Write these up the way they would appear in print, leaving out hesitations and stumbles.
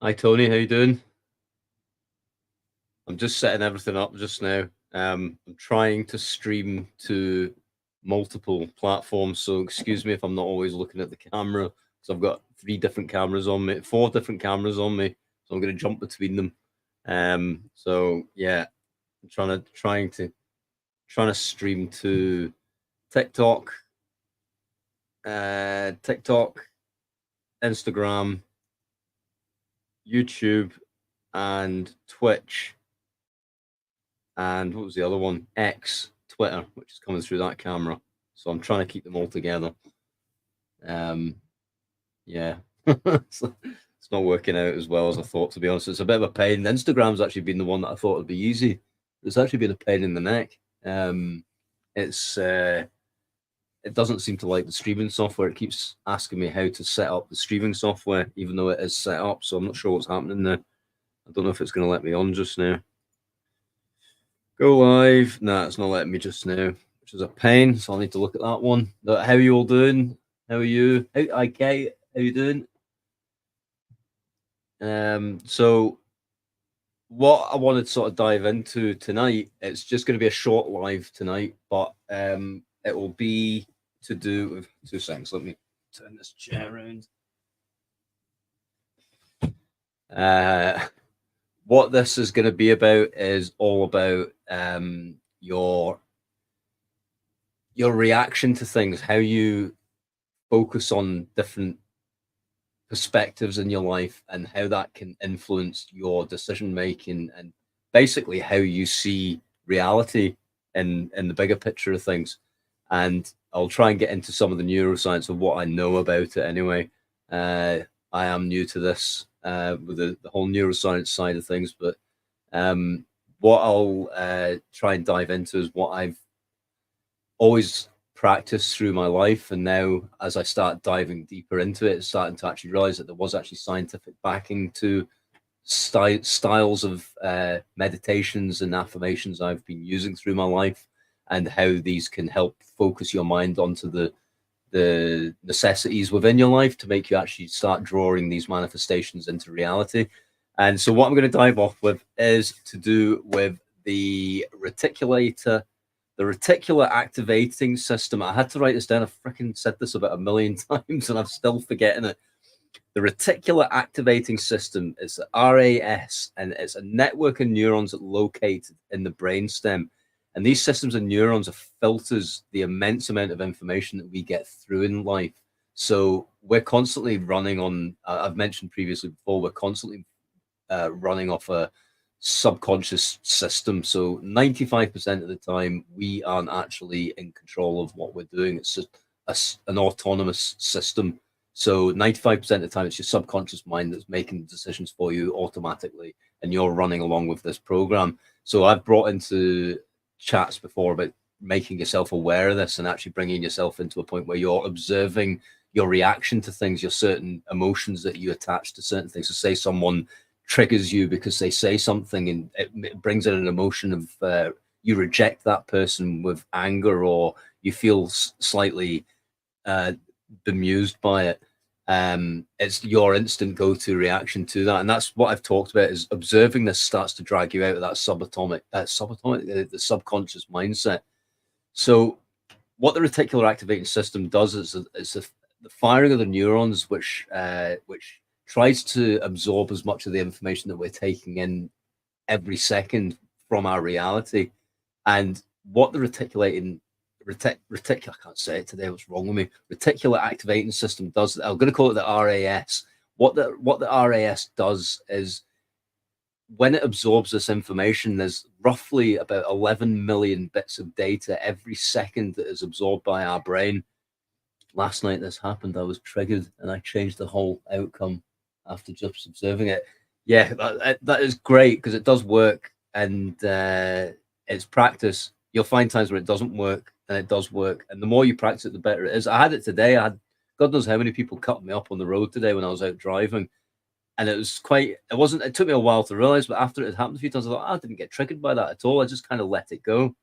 Hi Tony, how you doing? I'm just setting everything up just now. I'm trying to stream to multiple platforms, so excuse me if I'm not always looking at the camera because I've got 3 different cameras on me, 4 different cameras on me, so I'm going to jump between them. So yeah, I'm trying to stream to TikTok, TikTok, Instagram, YouTube, and Twitch. And what was the other one? X, Twitter, which is coming through that camera. So I'm trying to keep them all together. Yeah, it's not working out as well as I thought, to be honest. It's a bit of a pain. Instagram's actually been the one that I thought would be easy. It's actually been a pain in the neck. It's it doesn't seem to like the streaming software. It keeps asking me how to set up the streaming software, even though it is set up. So I'm not sure what's happening there. I don't know if it's going to let me on just now. Go live. Nah, it's not letting me just now, which is a pain. So I'll need to look at that one. How are you all doing? How are you? Okay, how you doing? So what I wanted to sort of dive into tonight, it's just going to be a short live tonight, but it will be to do with 2 seconds. Let me turn this chair around. What this is going to be about is all about your reaction to things, how you focus on different perspectives in your life and how that can influence your decision making and basically how you see reality in the bigger picture of things. And I'll try and get into some of the neuroscience of what I know about it anyway. I am new to this with the whole neuroscience side of things, but what I'll try and dive into is what I've always practiced through my life. And now, as I start diving deeper into it, starting to actually realize that there was actually scientific backing to styles of meditations and affirmations I've been using through my life, and how these can help focus your mind onto the necessities within your life to make you actually start drawing these manifestations into reality. And so what I'm going to dive off with is to do with the reticular activating system. I had to write this down. I freaking said this about 1,000,000 times and I'm still forgetting it. The reticular activating system is the RAS, and it's a network of neurons located in the brainstem. And these systems of neurons are filters the immense amount of information that we get through in life. So we're constantly running on, I've mentioned previously before, we're constantly running off a subconscious system. So 95% of the time, we aren't actually in control of what we're doing. It's just an autonomous system. So 95% of the time, it's your subconscious mind that's making decisions for you automatically, and you're running along with this program. So I've brought into chats before about making yourself aware of this and actually bringing yourself into a point where you're observing your reaction to things, your certain emotions that you attach to certain things. So say someone triggers you because they say something and it brings in an emotion of you reject that person with anger, or you feel slightly bemused by it. It's your instant go-to reaction to that, and that's what I've talked about. Is observing this starts to drag you out of that the subconscious mindset. So what the reticular activating system does is the firing of the neurons, which tries to absorb as much of the information that we're taking in every second from our reality. And what the I can't say it today, what's wrong with me? Reticular activating system does, I'm going to call it the RAS. what the RAS does is when it absorbs this information, there's roughly about 11 million bits of data every second that is absorbed by our brain. Last night this happened. I was triggered and I changed the whole outcome after just observing it. Yeah, that is great because it does work, and it's practice. You'll find times where it doesn't work and it does work, and the more you practice it, the better it is. I had it today. I had God knows how many people cut me up on the road today when I was out driving, and it was quite. It wasn't. It took me a while to realize, but after it had happened a few times, I thought, I didn't get triggered by that at all. I just kind of let it go,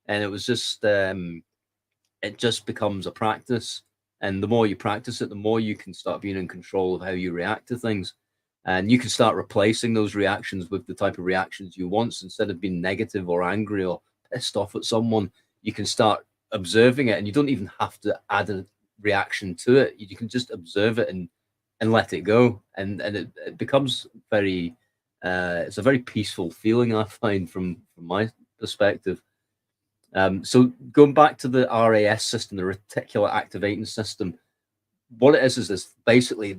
and it was just. It just becomes a practice, and the more you practice it, the more you can start being in control of how you react to things, and you can start replacing those reactions with the type of reactions you want. So instead of being negative or angry or pissed off at someone, you can start observing it, and you don't even have to add a reaction to it. You can just observe it and let it go, and it becomes very it's a very peaceful feeling, I find, from my perspective. So going back to the RAS system, the reticular activating system, what it is basically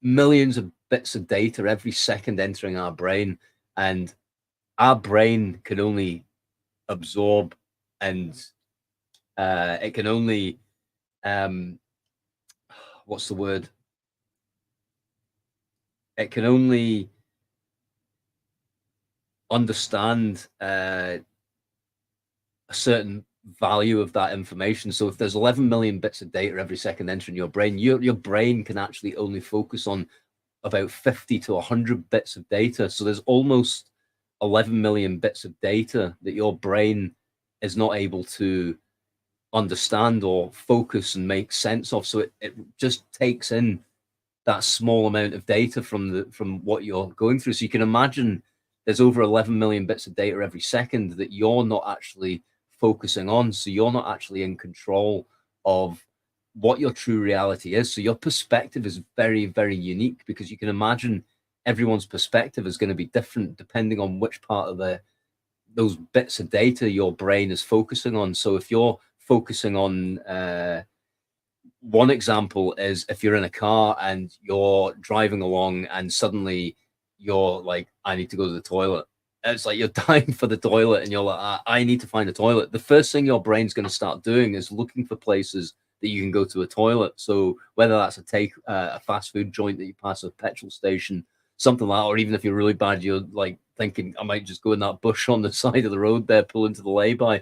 millions of bits of data every second entering our brain, and our brain can only absorb, and it can only what's the word? It can only understand a certain value of that information. So if there's 11 million bits of data every second entering your brain, your brain can actually only focus on about 50 to 100 bits of data. So there's almost 11 million bits of data that your brain is not able to understand or focus and make sense of. So it just takes in that small amount of data from what you're going through. So you can imagine there's over 11 million bits of data every second that you're not actually focusing on. So you're not actually in control of what your true reality is. So your perspective is very, very unique, because you can imagine everyone's perspective is going to be different depending on which part of those bits of data your brain is focusing on. So if you're focusing on one example is if you're in a car and you're driving along and suddenly you're like, I need to go to the toilet. It's like you're dying for the toilet and you're like, I need to find a toilet. The first thing your brain's going to start doing is looking for places that you can go to a toilet. So whether that's a fast food joint that you pass, a petrol station, something like that, or even if you're really bad, you're like thinking, I might just go in that bush on the side of the road there, pull into the lay-by.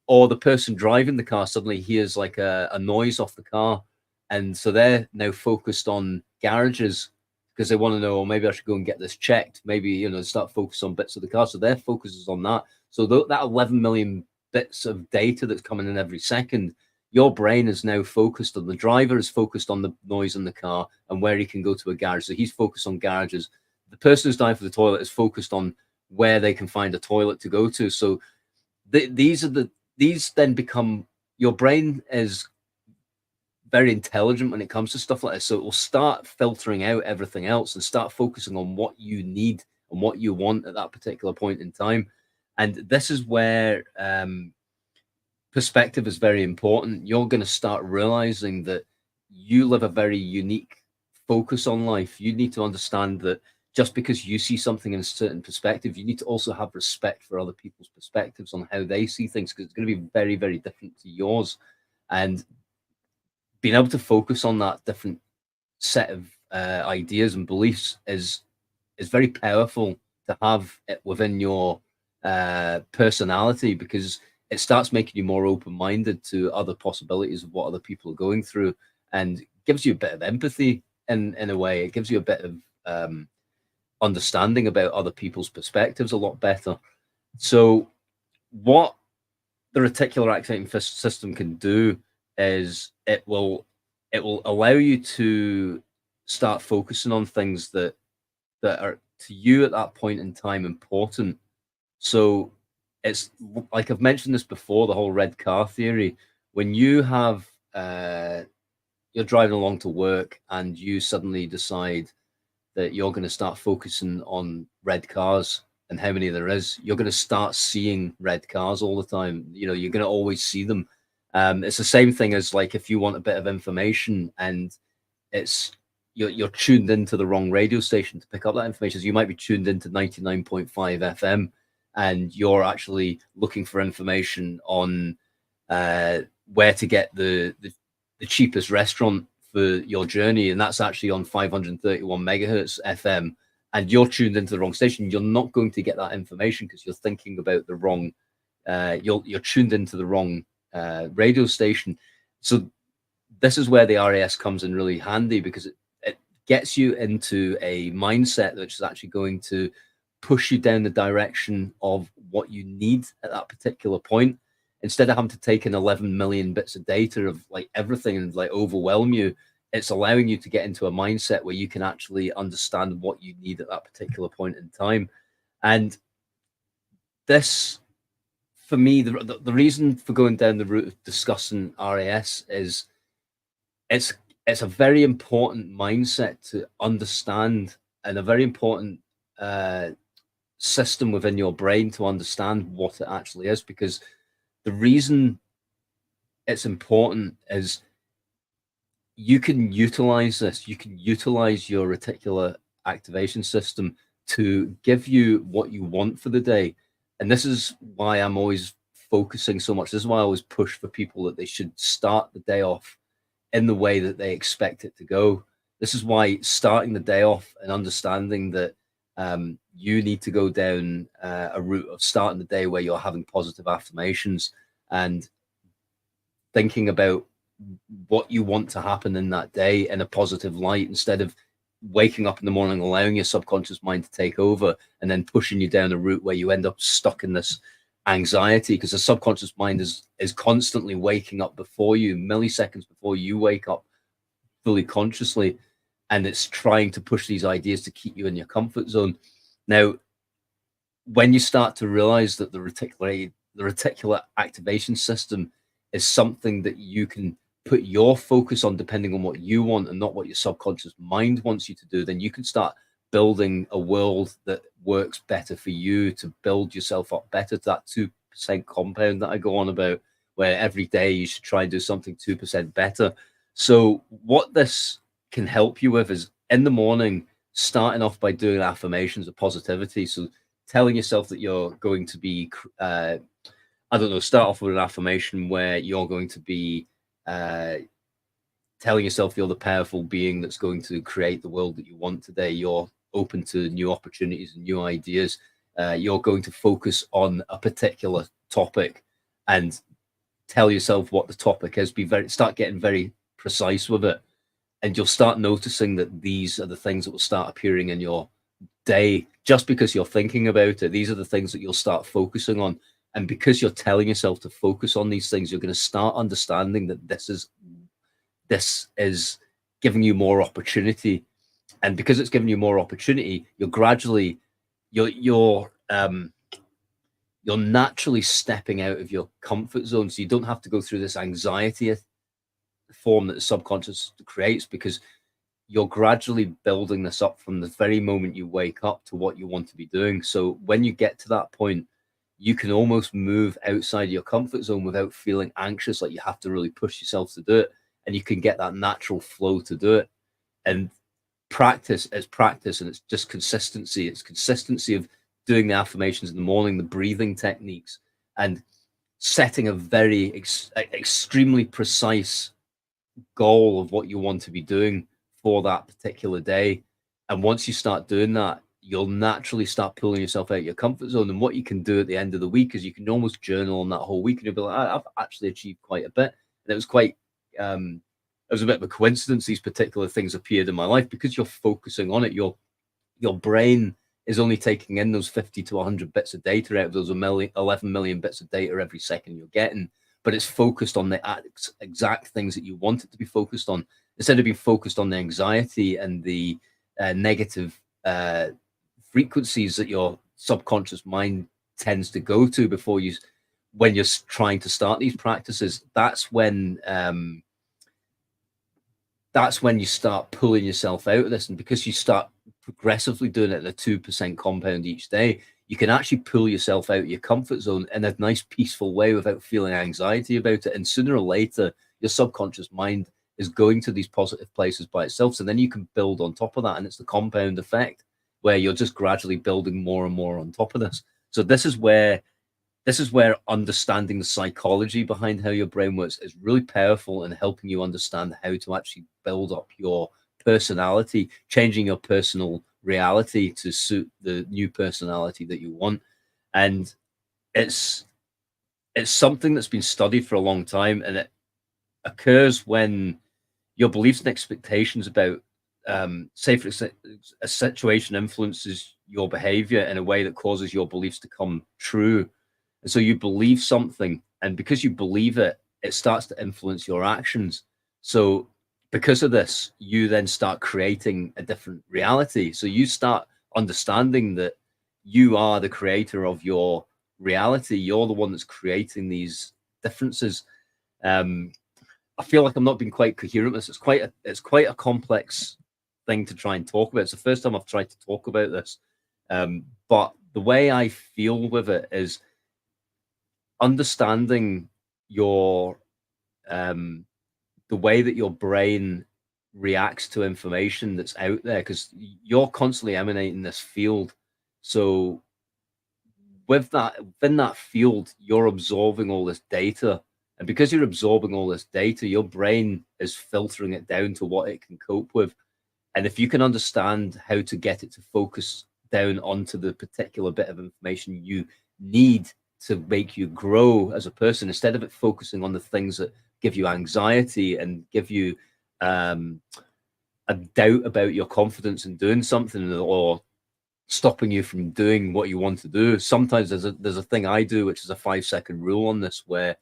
Or the person driving the car suddenly hears like a noise off the car, and so they're now focused on garages because they want to know, oh, maybe I should go and get this checked. Maybe, start focus on bits of the car. So their focus is on that. So that 11 million bits of data that's coming in every second, your brain is now focused on, the driver is focused on the noise in the car and where he can go to a garage. So he's focused on garages. The person who's dying for the toilet is focused on where they can find a toilet to go to. So these then become, your brain is very intelligent when it comes to stuff like this. So it will start filtering out everything else and start focusing on what you need and what you want at that particular point in time. And this is where perspective is very important. You're going to start realizing that you live a very unique focus on life. You need to understand that just because you see something in a certain perspective, you need to also have respect for other people's perspectives on how they see things, because it's going to be very, very different to yours. And being able to focus on that different set of ideas and beliefs is very powerful to have it within your personality, because it starts making you more open-minded to other possibilities of what other people are going through, and gives you a bit of empathy in a way. It gives you a bit of understanding about other people's perspectives a lot better. So what the reticular activating system can do is it will allow you to start focusing on things that are to you at that point in time important. So it's like I've mentioned this before, the whole red car theory. When you have you're driving along to work and you suddenly decide that you're going to start focusing on red cars and how many there is, you're going to start seeing red cars all the time. You're going to always see them. It's the same thing as like if you want a bit of information and it's you're tuned into the wrong radio station to pick up that information. So you might be tuned into 99.5 FM, and you're actually looking for information on where to get the cheapest restaurant for your journey, and that's actually on 531 megahertz FM, and you're tuned into the wrong station. You're not going to get that information because you're thinking about the wrong. You're tuned into the wrong radio station. So this is where the RAS comes in really handy, because it gets you into a mindset which is actually going to push you down the direction of what you need at that particular point. Instead of having to take in 11 million bits of data of like everything and like overwhelm you, it's allowing you to get into a mindset where you can actually understand what you need at that particular point in time. And this, for me, the reason for going down the route of discussing RAS is it's a very important mindset to understand, and a very important system within your brain to understand what it actually is. Because the reason it's important is you can utilize this. You can utilize your reticular activation system to give you what you want for the day. And this is why I'm always focusing so much. This is why I always push for people that they should start the day off in the way that they expect it to go. This is why starting the day off and understanding that you need to go down a route of starting the day where you're having positive affirmations and thinking about what you want to happen in that day in a positive light, instead of waking up in the morning, allowing your subconscious mind to take over and then pushing you down a route where you end up stuck in this anxiety, because the subconscious mind is constantly waking up before you, milliseconds before you wake up fully consciously, and it's trying to push these ideas to keep you in your comfort zone. Now, when you start to realize that the reticular activation system is something that you can put your focus on depending on what you want and not what your subconscious mind wants you to do, then you can start building a world that works better for you, to build yourself up better to that 2% compound that I go on about, where every day you should try and do something 2% better. So what this can help you with is, in the morning, starting off by doing affirmations of positivity. So telling yourself that you're going to be, I don't know, start off with an affirmation where you're going to be telling yourself you're the powerful being that's going to create the world that you want today. You're open to new opportunities and new ideas. You're going to focus on a particular topic and tell yourself what the topic is. Start getting very precise with it, and you'll start noticing that these are the things that will start appearing in your day just because you're thinking about it. These are the things that you'll start focusing on. And because you're telling yourself to focus on these things, you're going to start understanding that this is giving you more opportunity. And because it's giving you more opportunity, you're gradually, you're naturally stepping out of your comfort zone. So you don't have to go through this anxiety form that the subconscious creates, because you're gradually building this up from the very moment you wake up to what you want to be doing. So when you get to that point, you can almost move outside your comfort zone without feeling anxious, like you have to really push yourself to do it. And you can get that natural flow to do it. And practice is practice, and it's just consistency. It's consistency of doing the affirmations in the morning, the breathing techniques, and setting a very extremely precise goal of what you want to be doing for that particular day. And once you start doing that, you'll naturally start pulling yourself out of your comfort zone. And what you can do at the end of the week is you can almost journal on that whole week, and you'll be like, I've actually achieved quite a bit. And it was quite it was a bit of a coincidence these particular things appeared in my life, because you're focusing on it. Your brain is only taking in those 50 to 100 bits of data out of those 11 million bits of data every second you're getting, but it's focused on the exact things that you want it to be focused on, instead of being focused on the anxiety and the negative frequencies that your subconscious mind tends to go to when you're trying to start these practices. That's when you start pulling yourself out of this. And because you start progressively doing it at a 2% compound each day, you can actually pull yourself out of your comfort zone in a nice, peaceful way without feeling anxiety about it. And sooner or later, your subconscious mind is going to these positive places by itself. So then you can build on top of that, and it's the compound effect where you're just gradually building more and more on top of this. So this is where understanding the psychology behind how your brain works is really powerful in helping you understand how to actually build up your personality, changing your personal reality to suit the new personality that you want. And it's it's something that's been studied for a long time, and it occurs when your beliefs and expectations about, say, for a situation influences your behavior in a way that causes your beliefs to come true. And so you believe something, and because you believe it, it starts to influence your actions. So because of this, you then start creating a different reality. So you start understanding that you are the creator of your reality. You're the one that's creating these differences. Um, I feel like I'm not being quite coherent with this. It's quite a complex thing to try and talk about. It's the first time I've tried to talk about this. But the way I feel with it is understanding your um the way that your brain reacts to information that's out there, because you're constantly emanating this field. So with that, within that field, you're absorbing all this data. And because you're absorbing all this data, your brain is filtering it down to what it can cope with. And if you can understand how to get it to focus down onto the particular bit of information you need to make you grow as a person, instead of it focusing on the things that give you anxiety and give you um, a doubt about your confidence in doing something, or stopping you from doing what you want to do. Sometimes there's a thing I do, which is a 5 second rule on this, where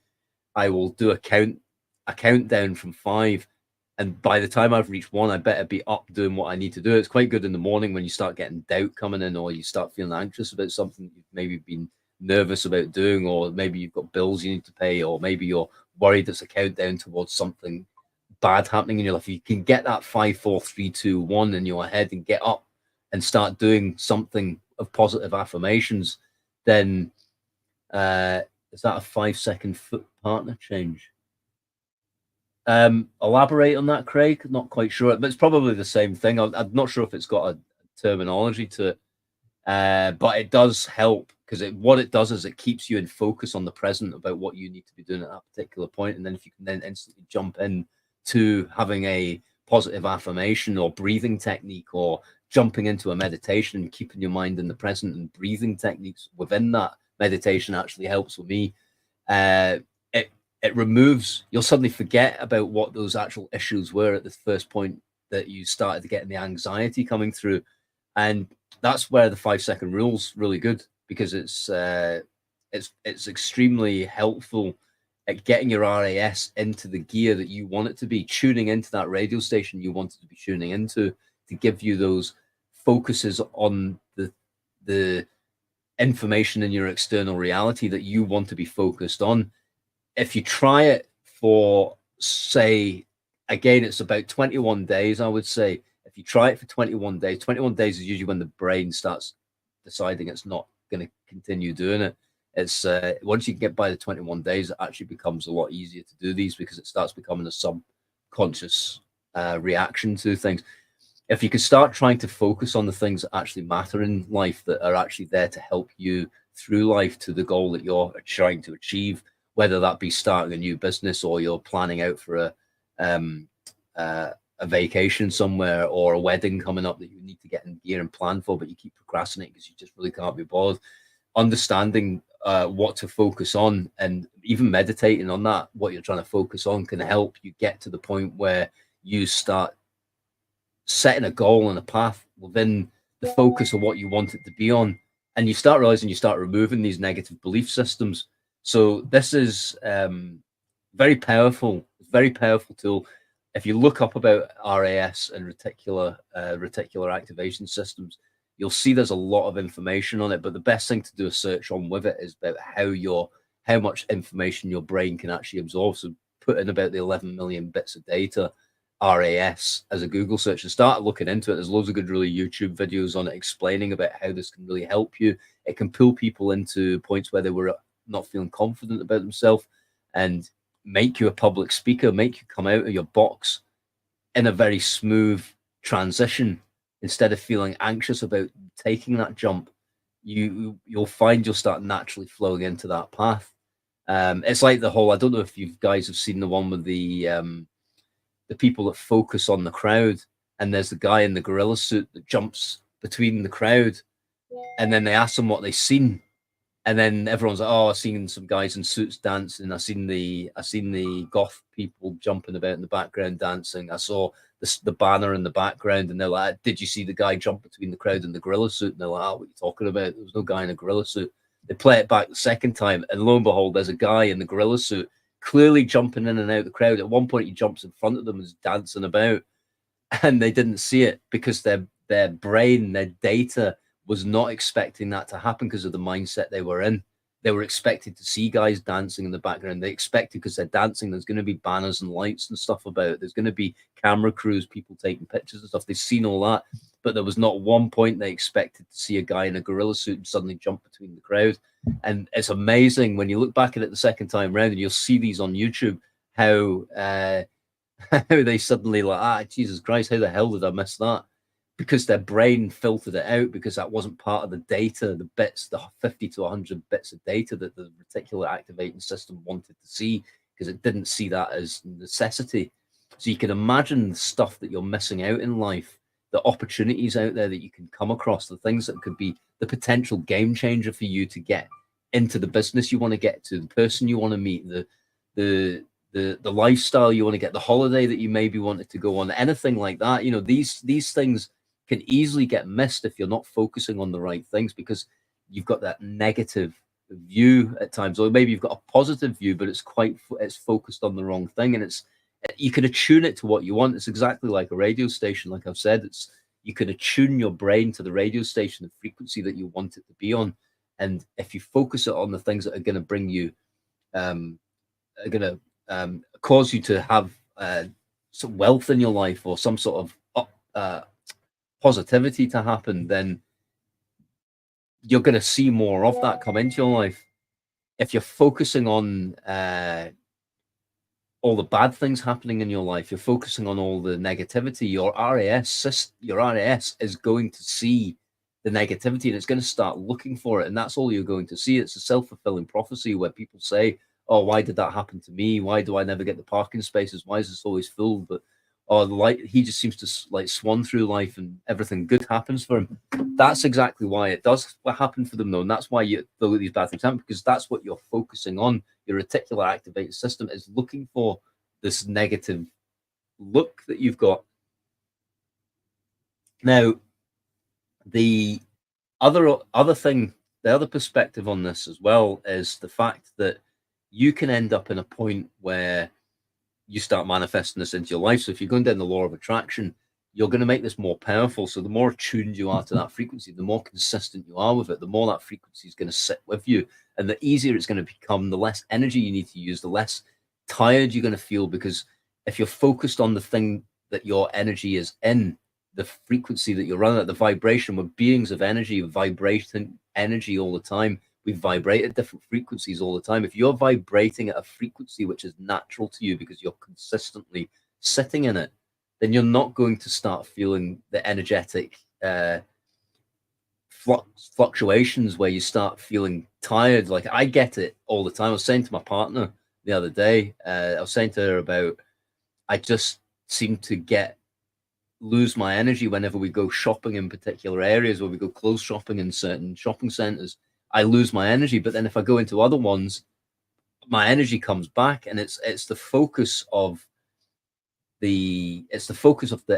I will do a countdown from five, and by the time I've reached one, I better be up doing what I need to do. It's quite good in the morning when you start getting doubt coming in, or you start feeling anxious about something you've maybe been nervous about doing, or maybe you've got bills you need to pay, or maybe you're worried it's a countdown towards something bad happening in your life. You can get that 5, 4, 3, 2, 1 in your head and get up and start doing something of positive affirmations. Then is that a 5 second foot partner change? Elaborate on that, Craig. Not quite sure, but it's probably the same thing. I'm not sure if it's got a terminology to it, but it does help, because what it does is it keeps you in focus on the present about what you need to be doing at that particular point. And then if you can then instantly jump in to having a positive affirmation or breathing technique, or jumping into a meditation and keeping your mind in the present, and breathing techniques within that meditation actually helps with me. It removes, you'll suddenly forget about what those actual issues were at the first point that you started getting the anxiety coming through. And that's where the 5 second rule's really good, because it's extremely helpful at getting your RAS into the gear that you want it to be, tuning into that radio station you want it to be tuning into, to give you those focuses on the information in your external reality that you want to be focused on. If you try it for, say, again, it's about 21 days, I would say. If you try it for 21 days, 21 days is usually when the brain starts deciding it's not going to continue doing it. It's once you get by the 21 days, it actually becomes a lot easier to do these, because it starts becoming a subconscious reaction to things. If you can start trying to focus on the things that actually matter in life, that are actually there to help you through life to the goal that you're trying to achieve, whether that be starting a new business, or you're planning out for a vacation somewhere, or a wedding coming up that you need to get in gear and plan for, but you keep procrastinating because you just really can't be bothered. Understanding what to focus on, and even meditating on that, what you're trying to focus on, can help you get to the point where you start setting a goal and a path within the focus of what you want it to be on. And you start realizing, you start removing these negative belief systems. So this is very powerful tool. If you look up about RAS and reticular activation systems, you'll see there's a lot of information on it. But the best thing to do a search on with it is about how much information your brain can actually absorb. So put in about the 11 million bits of data, RAS, as a Google search, and start looking into it. There's loads of good, really, YouTube videos on it explaining about how this can really help you. It can pull people into points where they were not feeling confident about themselves, and make you a public speaker, make you come out of your box, in a very smooth transition. Instead of feeling anxious about taking that jump, you'll find you'll start naturally flowing into that path. It's like the whole, I don't know if you guys have seen the one with the people that focus on the crowd, and there's the guy in the gorilla suit that jumps between the crowd, and then they ask them what they've seen, and then everyone's like, "Oh, I've seen some guys in suits dancing. I've seen the goth people jumping about in the background dancing. I saw the banner in the background." And they're like, "Did you see the guy jump between the crowd in the gorilla suit?" And they're like, "Oh, what are you talking about? There was no guy in a gorilla suit." They play it back the second time, and lo and behold, there's a guy in the gorilla suit clearly jumping in and out of the crowd. At one point, he jumps in front of them and is dancing about, and they didn't see it because their brain, their data was not expecting that to happen because of the mindset they were in. They were expected to see guys dancing in the background. They expected, because they're dancing, there's going to be banners and lights and stuff about. There's going to be camera crews, people taking pictures and stuff. They've seen all that, but there was not one point they expected to see a guy in a gorilla suit and suddenly jump between the crowd. And it's amazing when you look back at it the second time around, and you'll see these on YouTube, how how they suddenly like, Jesus Christ, how the hell did I miss that? Because their brain filtered it out, because that wasn't part of the data, the bits, the 50 to 100 bits of data that the reticular activating system wanted to see, because it didn't see that as necessity. So you can imagine the stuff that you're missing out in life, the opportunities out there that you can come across, the things that could be the potential game changer for you to get into the business you want to get to, the person you want to meet, the lifestyle you want to get, the holiday that you maybe wanted to go on, anything like that. You know, these things can easily get missed if you're not focusing on the right things, because you've got that negative view at times, or maybe you've got a positive view, but it's focused on the wrong thing. And you can attune it to what you want. It's exactly like a radio station. Like I've said, you can attune your brain to the radio station, the frequency that you want it to be on. And if you focus it on the things that are going to bring you, are going to cause you to have some wealth in your life, or some sort of positivity to happen, then you're going to see more of that come into your life. If you're focusing on all the bad things happening in your life, you're focusing on all the negativity, your RAS is going to see the negativity, and it's going to start looking for it, and that's all you're going to see. It's a self-fulfilling prophecy where people say, "Oh, why did that happen to me? Why do I never get the parking spaces? Why is this always full?" But he just seems to like swan through life and everything good happens for him. That's exactly why it does what happened for them, though. And that's why these bad things happen, because that's what you're focusing on. Your reticular activating system is looking for this negative look that you've got. Now, the other thing, the other perspective on this as well, is the fact that you can end up in a point where you start manifesting this into your life. So if you're going down the law of attraction, you're going to make this more powerful. So the more attuned you are to that frequency, the more consistent you are with it, the more that frequency is going to sit with you, and the easier it's going to become, the less energy you need to use, the less tired you're going to feel. Because if you're focused on the thing that your energy is in, the frequency that you're running at, the vibration, we're beings of energy, vibrating energy all the time. We vibrate at different frequencies all the time. If you're vibrating at a frequency which is natural to you because you're consistently sitting in it, then you're not going to start feeling the energetic fluctuations where you start feeling tired. Like, I get it all the time. I was saying to my partner the other day, I was saying to her about, I just seem to lose my energy whenever we go shopping in particular areas, where we go clothes shopping in certain shopping centers. I lose my energy, but then if I go into other ones, my energy comes back. And it's the focus of the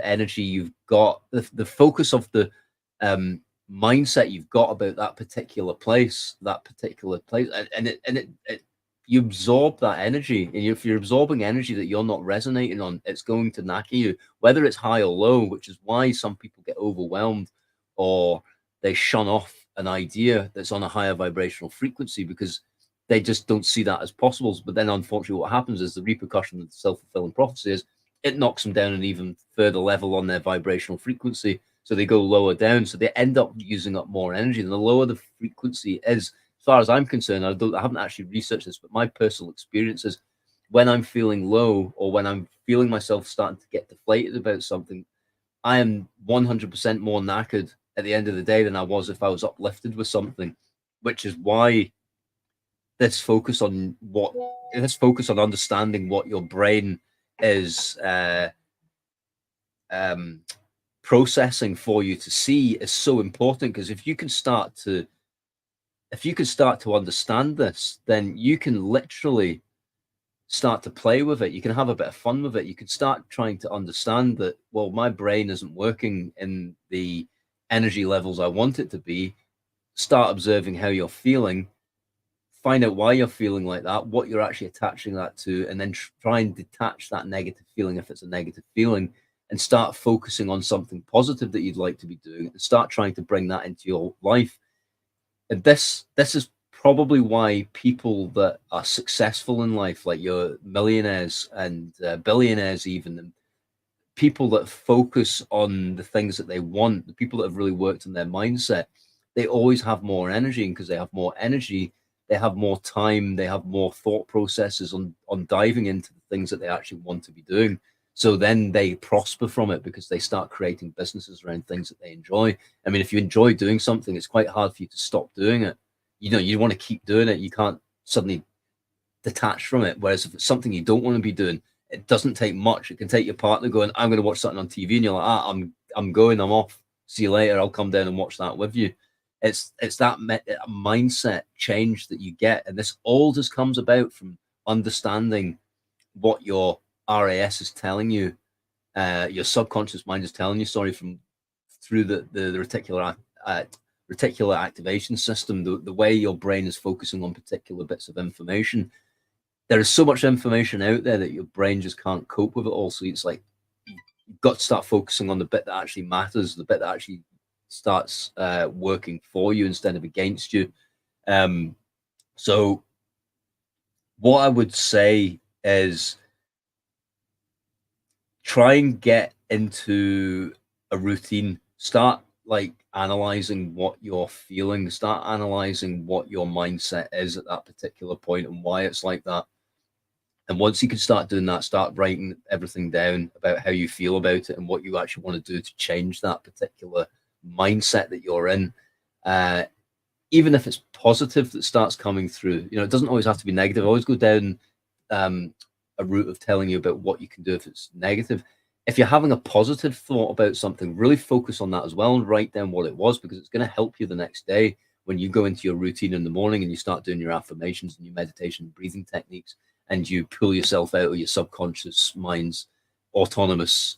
energy you've got, the focus of the mindset you've got about that particular place, and you absorb that energy. And if you're absorbing energy that you're not resonating on, it's going to knacker you, whether it's high or low, which is why some people get overwhelmed, or they shun off an idea that's on a higher vibrational frequency, because they just don't see that as possible. But then unfortunately what happens is, the repercussion of the self-fulfilling prophecy is, it knocks them down an even further level on their vibrational frequency. So they go lower down. So they end up using up more energy. And the lower the frequency is, as far as I'm concerned, I haven't actually researched this, but my personal experience is, when I'm feeling low, or when I'm feeling myself starting to get deflated about something, I am 100% more knackered at the end of the day than I was if I was uplifted with something, which is why this focus on understanding what your brain is um, processing for you to see is so important. Because if you can start to understand this, then you can literally start to play with it. You can have a bit of fun with it. You can start trying to understand that, well, my brain isn't working in the energy levels I want it to be. Start observing how you're feeling, find out why you're feeling like that, what you're actually attaching that to, and then try and detach that negative feeling if it's a negative feeling, and start focusing on something positive that you'd like to be doing, and start trying to bring that into your life. And this is probably why people that are successful in life, like your millionaires and billionaires, even, and people that focus on the things that they want, the people that have really worked on their mindset, they always have more energy. And because they have more energy, they have more time, they have more thought processes on diving into the things that they actually want to be doing. So then they prosper from it because they start creating businesses around things that they enjoy. I mean, if you enjoy doing something, it's quite hard for you to stop doing it. You know, you want to keep doing it. You can't suddenly detach from it. Whereas if it's something you don't want to be doing, it doesn't take much. It can take your partner going, I'm going to watch something on TV, and you're like, I'm going, I'm off. See you later. I'll come down and watch that with you. It's that mindset change that you get, and this all just comes about from understanding what your RAS is telling you, your subconscious mind is telling you. Sorry, from through the reticular activation system, the way your brain is focusing on particular bits of information. There is so much information out there that your brain just can't cope with it all. So it's like you've got to start focusing on the bit that actually matters, the bit that actually starts working for you instead of against you. So what I would say is try and get into a routine. Start like analyzing what you're feeling, start analyzing what your mindset is at that particular point and why it's like that. And once you can start doing that, start writing everything down about how you feel about it and what you actually want to do to change that particular mindset that you're in. Uh, Even if it's positive that starts coming through, you know, it doesn't always have to be negative. I always go down a route of telling you about what you can do if it's negative. If you're having a positive thought about something, really focus on that as well and write down what it was, because it's going to help you the next day when you go into your routine in the morning and you start doing your affirmations and your meditation and breathing techniques, and you pull yourself out of your subconscious mind's autonomous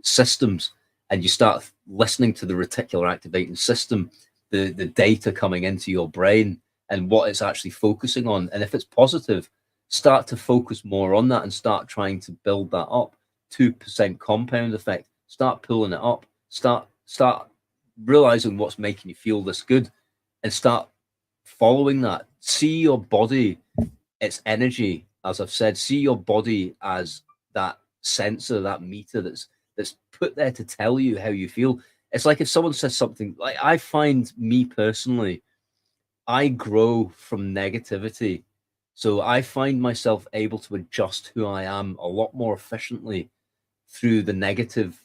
systems, and you start listening to the reticular activating system, the data coming into your brain and what it's actually focusing on. And if it's positive, start to focus more on that and start trying to build that up. 2% compound effect. Start pulling it up. Start realizing what's making you feel this good, and start following that. See your body, its energy, as I've said. See your body as that sensor, that meter that's put there to tell you how you feel. It's like if someone says something, like, I find, me personally, I grow from negativity. So I find myself able to adjust who I am a lot more efficiently through the negative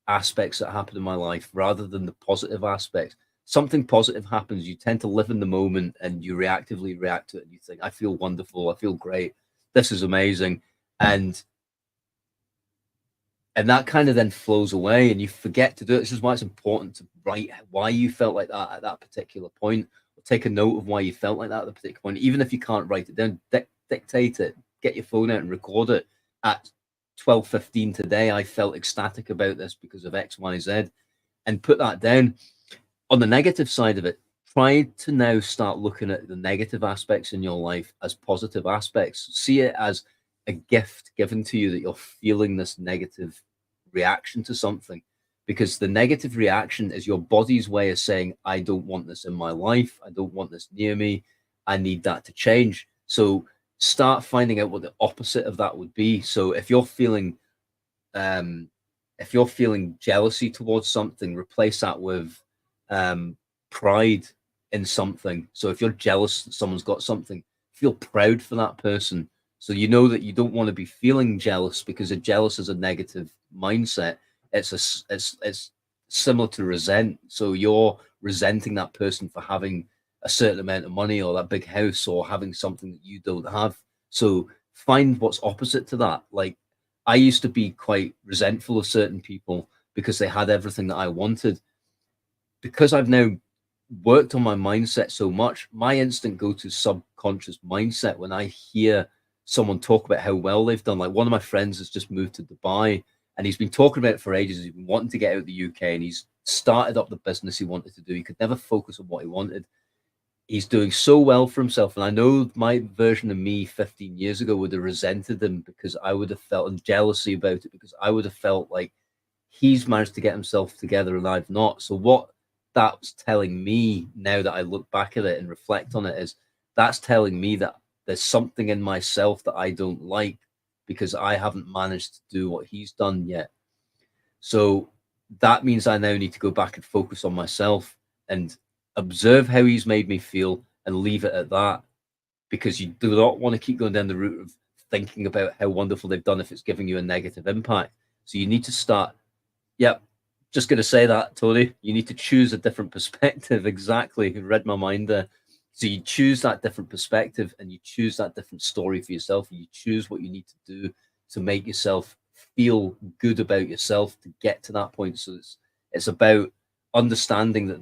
aspects that happen in my life rather than the positive aspects. Something positive happens, you tend to live in the moment and you reactively react to it. And you think, I feel wonderful. I feel great. This is amazing. And that kind of then flows away and you forget to do it. This is why it's important to write why you felt like that at that particular point, or take a note of why you felt like that at the particular point. Even if you can't write it down, dictate it, get your phone out and record it. At 12:15 today, I felt ecstatic about this because of XYZ, and put that down. On the negative side of it, try to now start looking at the negative aspects in your life as positive aspects. See it as a gift given to you that you're feeling this negative reaction to something, because the negative reaction is your body's way of saying, I don't want this in my life. I don't want this near me. I need that to change. So start finding out what the opposite of that would be. So um, if you're feeling jealousy towards something, replace that with pride in something. So if you're jealous that someone's got something, feel proud for that person. So you know that you don't want to be feeling jealous, because a jealous is a negative mindset. It's similar to resent. So you're resenting that person for having a certain amount of money or that big house or having something that you don't have. So find what's opposite to that. Like, I used to be quite resentful of certain people because they had everything that I wanted. Because I've now worked on my mindset so much, my instant go to subconscious mindset when I hear someone talk about how well they've done. Like, one of my friends has just moved to Dubai and he's been talking about it for ages. He's been wanting to get out of the UK and he's started up the business he wanted to do. He could never focus on what he wanted. He's doing so well for himself. And I know my version of me 15 years ago would have resented him because I would have felt and jealousy about it, because I would have felt like he's managed to get himself together and I've not. So what that's telling me now that I look back at it and reflect on it is, that's telling me that there's something in myself that I don't like because I haven't managed to do what he's done yet. So that means I now need to go back and focus on myself and observe how he's made me feel and leave it at that, because you do not want to keep going down the route of thinking about how wonderful they've done if it's giving you a negative impact. So you need to start, yep, just going to say that, Tony, you need to choose a different perspective. Exactly. You read my mind there. So you choose that different perspective and you choose that different story for yourself. And you choose what you need to do to make yourself feel good about yourself to get to that point. So it's about understanding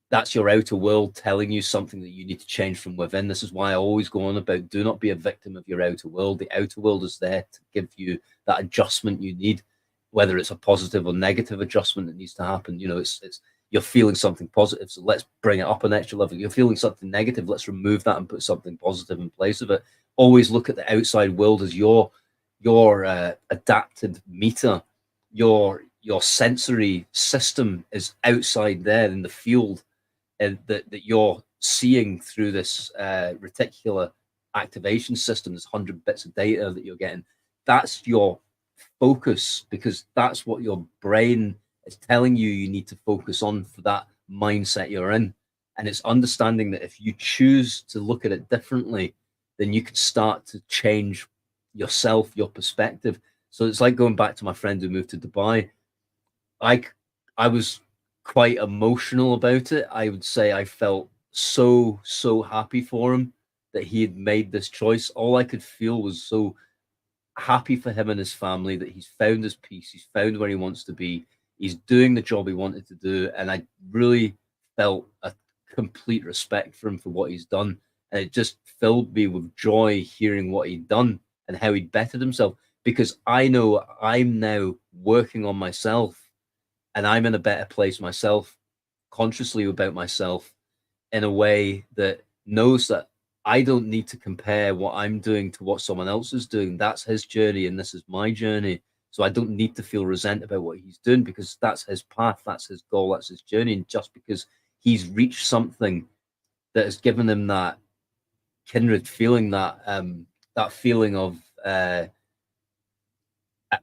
that's your outer world telling you something that you need to change from within. This is why I always go on about, do not be a victim of your outer world. The outer world is there to give you that adjustment you need, whether it's a positive or negative adjustment that needs to happen. You know, it's you're feeling something positive, so let's bring it up an extra level. You're feeling something negative, let's remove that and put something positive in place of it. Always look at the outside world as your adapted meter. Your sensory system is outside there in the field, and that you're seeing through this reticular activation system, this 100 bits of data that you're getting. That's your focus, because that's what your brain is telling you you need to focus on for that mindset you're in. And it's understanding that if you choose to look at it differently, then you can start to change yourself, your perspective. So it's like going back to my friend who moved to Dubai. I I was quite emotional about it. I would say I felt so happy for him that he had made this choice. All I could feel was so happy for him and his family that he's found his peace, he's found where he wants to be, he's doing the job he wanted to do, and I really felt a complete respect for him for what he's done. And it just filled me with joy hearing what he'd done and how he'd bettered himself, because I know I'm now working on myself and I'm in a better place myself, consciously about myself, in a way that knows that I don't need to compare what I'm doing to what someone else is doing. That's his journey and this is my journey. So I don't need to feel resent about what he's doing, because that's his path, that's his goal, that's his journey. And just because he's reached something that has given him that kindred feeling, that feeling of at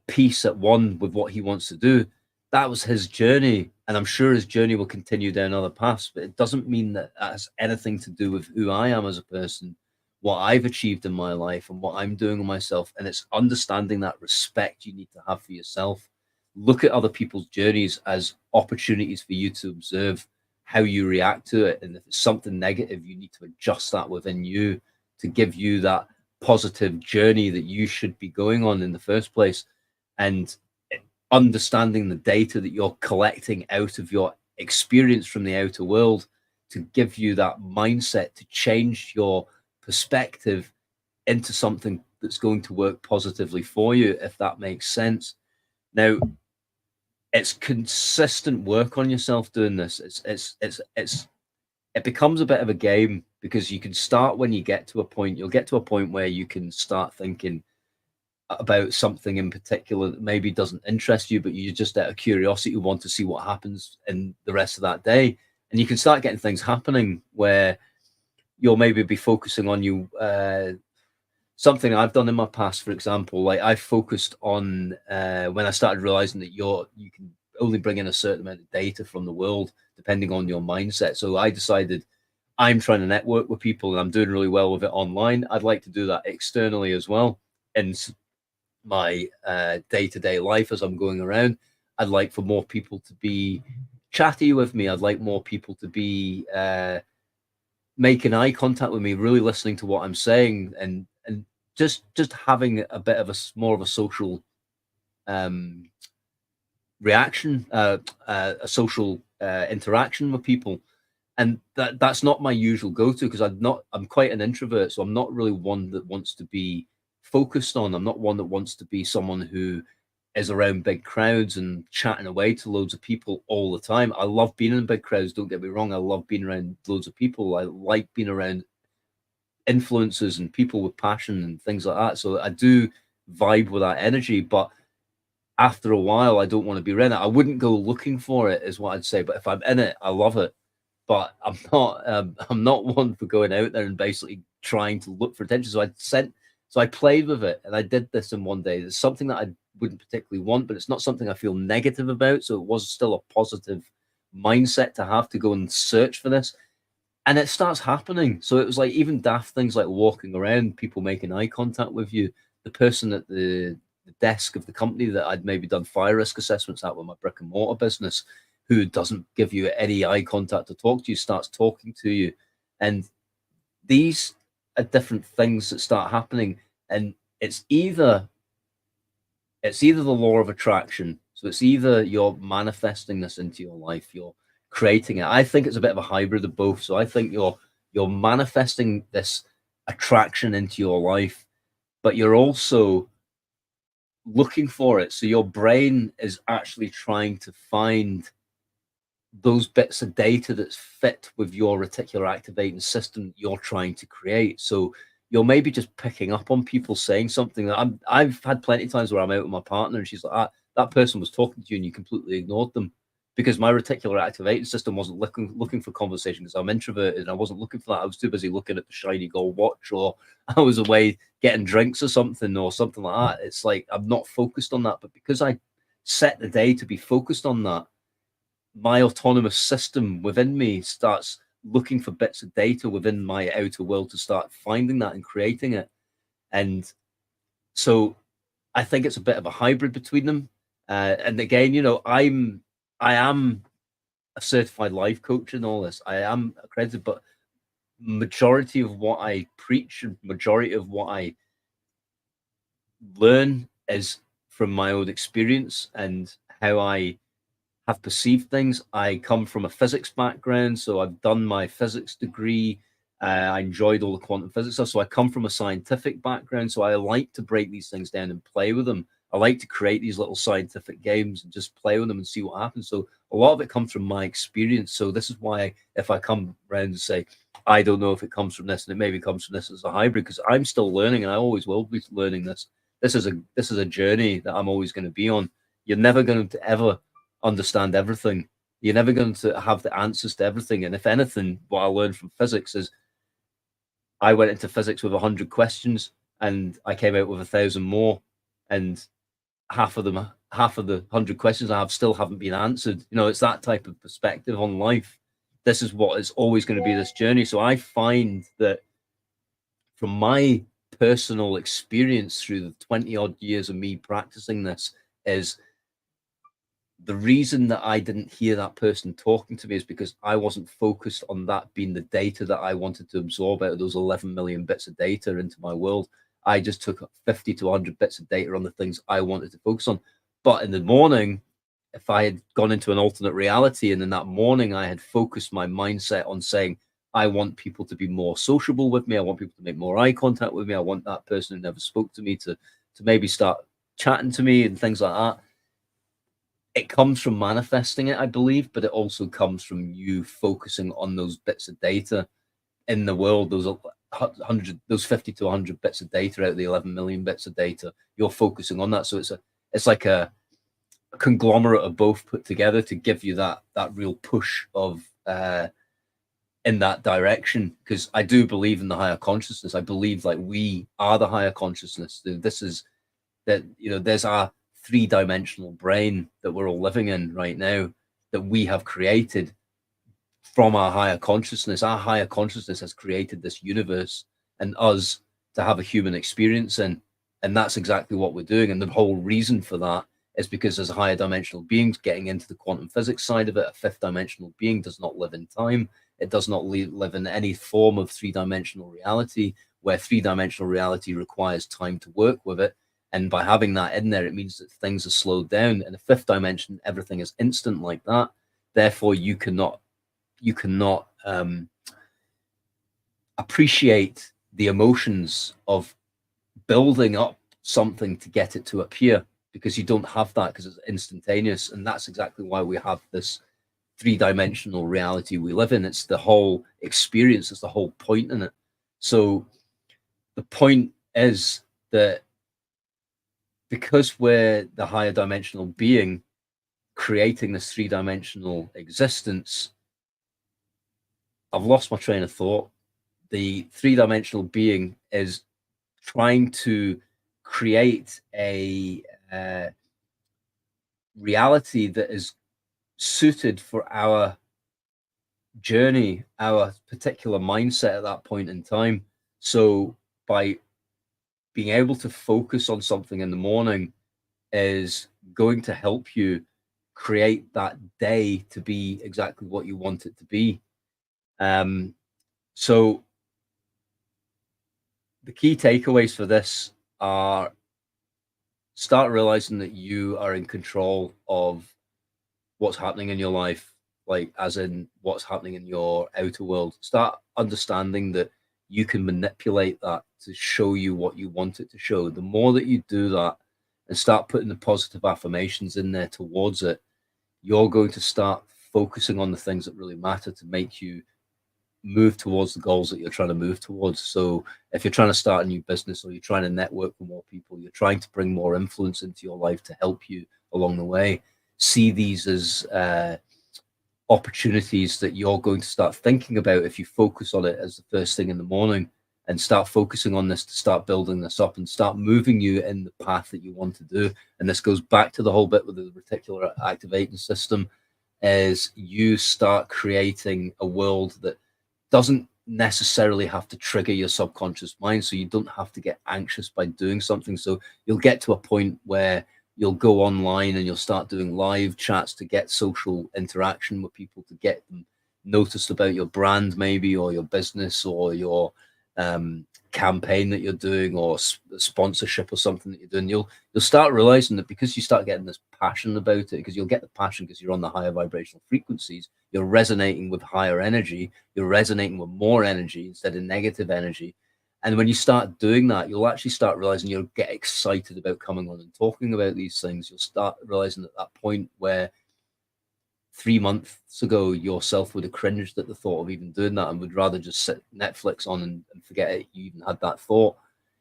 peace, at one with what he wants to do, that was his journey. And I'm sure his journey will continue down other paths, but it doesn't mean that that has anything to do with who I am as a person, what I've achieved in my life and what I'm doing with myself. And it's understanding that respect you need to have for yourself. Look at other people's journeys as opportunities for you to observe how you react to it. And if it's something negative, you need to adjust that within you to give you that positive journey that you should be going on in the first place. And understanding the data that you're collecting out of your experience from the outer world to give you that mindset to change your perspective into something that's going to work positively for you, if that makes sense. Now, it's consistent work on yourself doing this. It becomes a bit of a game, because you can start when you get to a point. You'll get to a point where you can start thinking about something in particular that maybe doesn't interest you, but you just out of curiosity want to see what happens in the rest of that day. And you can start getting things happening where you'll maybe be focusing on something I've done in my past, for example. Like, I focused on when I started realizing that you can only bring in a certain amount of data from the world depending on your mindset. So I decided I'm trying to network with people and I'm doing really well with it online. I'd like to do that externally as well. And my day-to-day life as I'm going around, I'd like for more people to be chatty with me. I'd like more people to be making eye contact with me, really listening to what I'm saying, and just having a bit of more of a social um, reaction, a social interaction with people. And that's not my usual go-to, because I'm quite an introvert, so I'm not really one that wants to be focused on. I'm not one that wants to be someone who is around big crowds and chatting away to loads of people all the time. I love being in big crowds, don't get me wrong. I love being around loads of people. I like being around influencers and people with passion and things like that. So I do vibe with that energy, but after a while, I don't want to be in it. I wouldn't go looking for it, is what I'd say. But if I'm in it, I love it. But I'm not one for going out there and basically trying to look for attention. So I played with it, and I did this in one day. It's something that I wouldn't particularly want, but it's not something I feel negative about. So it was still a positive mindset to have to go and search for this. And it starts happening. So it was like even daft things like walking around, people making eye contact with you. The person at the desk of the company that I'd maybe done fire risk assessments at with my brick and mortar business, who doesn't give you any eye contact to talk to you, starts talking to you. And these are different things that start happening. And it's either the law of attraction. So it's either you're manifesting this into your life, you're creating it. I think it's a bit of a hybrid of both. So I think you're manifesting this attraction into your life, but you're also looking for it. So your brain is actually trying to find those bits of data that's fit with your reticular activating system you're trying to create. So you're maybe just picking up on people saying something that I've had plenty of times where I'm out with my partner and she's like, that person was talking to you and you completely ignored them, because my reticular activating system wasn't looking for conversation, because I'm introverted and I wasn't looking for that. I was too busy looking at the shiny gold watch, or I was away getting drinks or something like that. It's like I'm not focused on that. But because I set the day to be focused on that, my autonomous system within me starts looking for bits of data within my outer world to start finding that and creating it. And so I think it's a bit of a hybrid between them. And again, I am a certified life coach and all this. I am accredited, but majority of what I preach and majority of what I learn is from my own experience and how I have perceived things. I come from a physics background, so I've done my physics degree. I enjoyed all the quantum physics stuff. So I come from a scientific background, so I like to break these things down and play with them. I like to create these little scientific games and just play with them and see what happens. So a lot of it comes from my experience. So this is why if I come around and say, I don't know if it comes from this and it maybe comes from this as a hybrid, because I'm still learning and I always will be learning this. This is a journey that I'm always going to be on. You're never going to ever understand everything. You're never going to have the answers to everything. And if anything, what I learned from physics is I went into physics with 100 questions and I came out with 1,000 more. And half of the 100 questions I have still haven't been answered. It's that type of perspective on life. This is what is always going to be this journey. So I find that from my personal experience through the 20 odd years of me practicing this, is the reason that I didn't hear that person talking to me is because I wasn't focused on that being the data that I wanted to absorb out of those 11 million bits of data into my world. I just took 50 to 100 bits of data on the things I wanted to focus on. But in the morning, if I had gone into an alternate reality and in that morning I had focused my mindset on saying, I want people to be more sociable with me, I want people to make more eye contact with me, I want that person who never spoke to me to maybe start chatting to me and things like that. It comes from manifesting it, I believe, but it also comes from you focusing on those bits of data in the world, those 50 to 100 bits of data out of the 11 million bits of data. You're focusing on that. So it's like a conglomerate of both put together to give you that real push of in that direction. Because I do believe in the higher consciousness. I believe like we are the higher consciousness. This is that, there's our three-dimensional brain that we're all living in right now, that we have created from our higher consciousness. Our higher consciousness has created this universe and us to have a human experience in. And that's exactly what we're doing. And the whole reason for that is because as a higher dimensional beings getting into the quantum physics side of it, a fifth dimensional being does not live in time. It does not live in any form of three-dimensional reality, where three-dimensional reality requires time to work with it. And by having that in there, it means that things are slowed down. In the fifth dimension, everything is instant like that. Therefore, you cannot appreciate the emotions of building up something to get it to appear, because you don't have that, because it's instantaneous. And that's exactly why we have this three-dimensional reality we live in. It's the whole experience, it's the whole point in it. So the point is that because we're the higher dimensional being creating this three-dimensional existence, I've lost my train of thought. The three-dimensional being is trying to create a reality that is suited for our journey, our particular mindset at that point in time. So by being able to focus on something in the morning is going to help you create that day to be exactly what you want it to be. So the key takeaways for this are: start realizing that you are in control of what's happening in your life, like as in what's happening in your outer world. Start understanding that you can manipulate that to show you what you want it to show. The more that you do that and start putting the positive affirmations in there towards it, you're going to start focusing on the things that really matter to make you move towards the goals that you're trying to move towards. So if you're trying to start a new business, or you're trying to network with more people, you're trying to bring more influence into your life to help you along the way, see these as opportunities that you're going to start thinking about if you focus on it as the first thing in the morning, and start focusing on this to start building this up and start moving you in the path that you want to do. And this goes back to the whole bit with the reticular activating system, as you start creating a world that doesn't necessarily have to trigger your subconscious mind. So you don't have to get anxious by doing something. So you'll get to a point where you'll go online and you'll start doing live chats to get social interaction with people, to get them noticed about your brand maybe, or your business, or your campaign that you're doing, or sponsorship or something that you're doing. You'll start realizing that because you start getting this passion about it, because you'll get the passion because you're on the higher vibrational frequencies, you're resonating with higher energy, you're resonating with more energy instead of negative energy. And when you start doing that, you'll actually start realizing you'll get excited about coming on and talking about these things. You'll start realizing at that point where 3 months ago yourself would have cringed at the thought of even doing that and would rather just sit Netflix on and forget it, you even had that thought.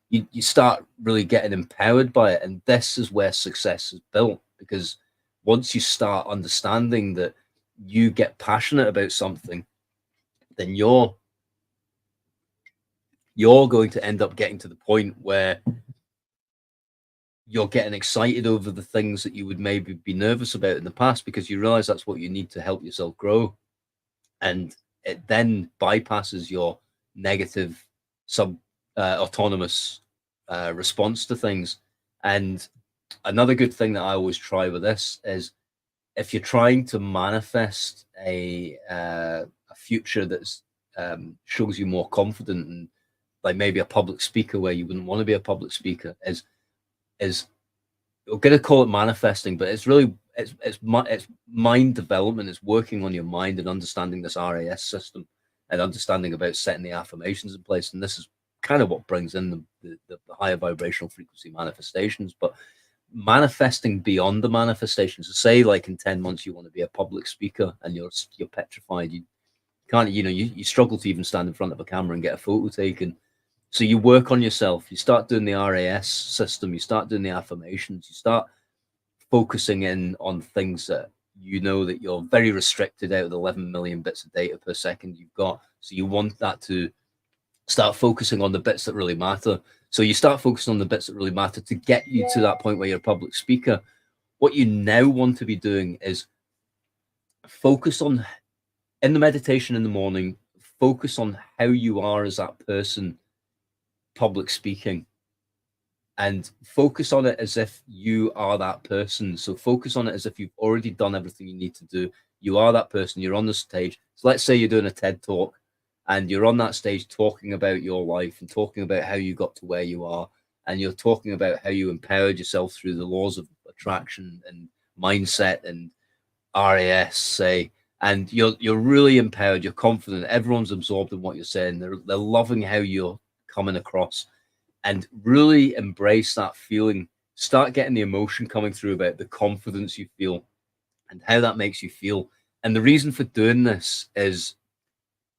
You start really getting empowered by it. And this is where success is built, because once you start understanding that you get passionate about something, then you're going to end up getting to the point where you're getting excited over the things that you would maybe be nervous about in the past, because you realize that's what you need to help yourself grow. And it then bypasses your negative autonomous response to things. And another good thing that I always try with this is, if you're trying to manifest a future that's shows you more confident, and like maybe a public speaker where you wouldn't want to be a public speaker, is we're going to call it manifesting, but it's really it's mind development. It's working on your mind and understanding this RAS system and understanding about setting the affirmations in place. And this is kind of what brings in the higher vibrational frequency manifestations. But manifesting beyond the manifestations, so say like in 10 months you want to be a public speaker and you're petrified, you can't, you struggle to even stand in front of a camera and get a photo taken. So you work on yourself, you start doing the RAS system, you start doing the affirmations, you start focusing in on things that you know that you're very restricted out of the 11 million bits of data per second you've got. So you want that to start focusing on the bits that really matter. So you start focusing on the bits that really matter to get you to that point where you're a public speaker. What you now want to be doing is focus on in the meditation in the morning, focus on how you are as that person public speaking, and focus on it as if you are that person. So focus on it as if you've already done everything you need to do. You are that person, you're on the stage. So let's say you're doing a TED talk and you're on that stage talking about your life and talking about how you got to where you are. And you're talking about how you empowered yourself through the laws of attraction and mindset and RAS, say, and you're really empowered, you're confident, everyone's absorbed in what you're saying. They're loving how you're coming across, and really embrace that feeling. Start getting the emotion coming through about the confidence you feel and how that makes you feel. And the reason for doing this is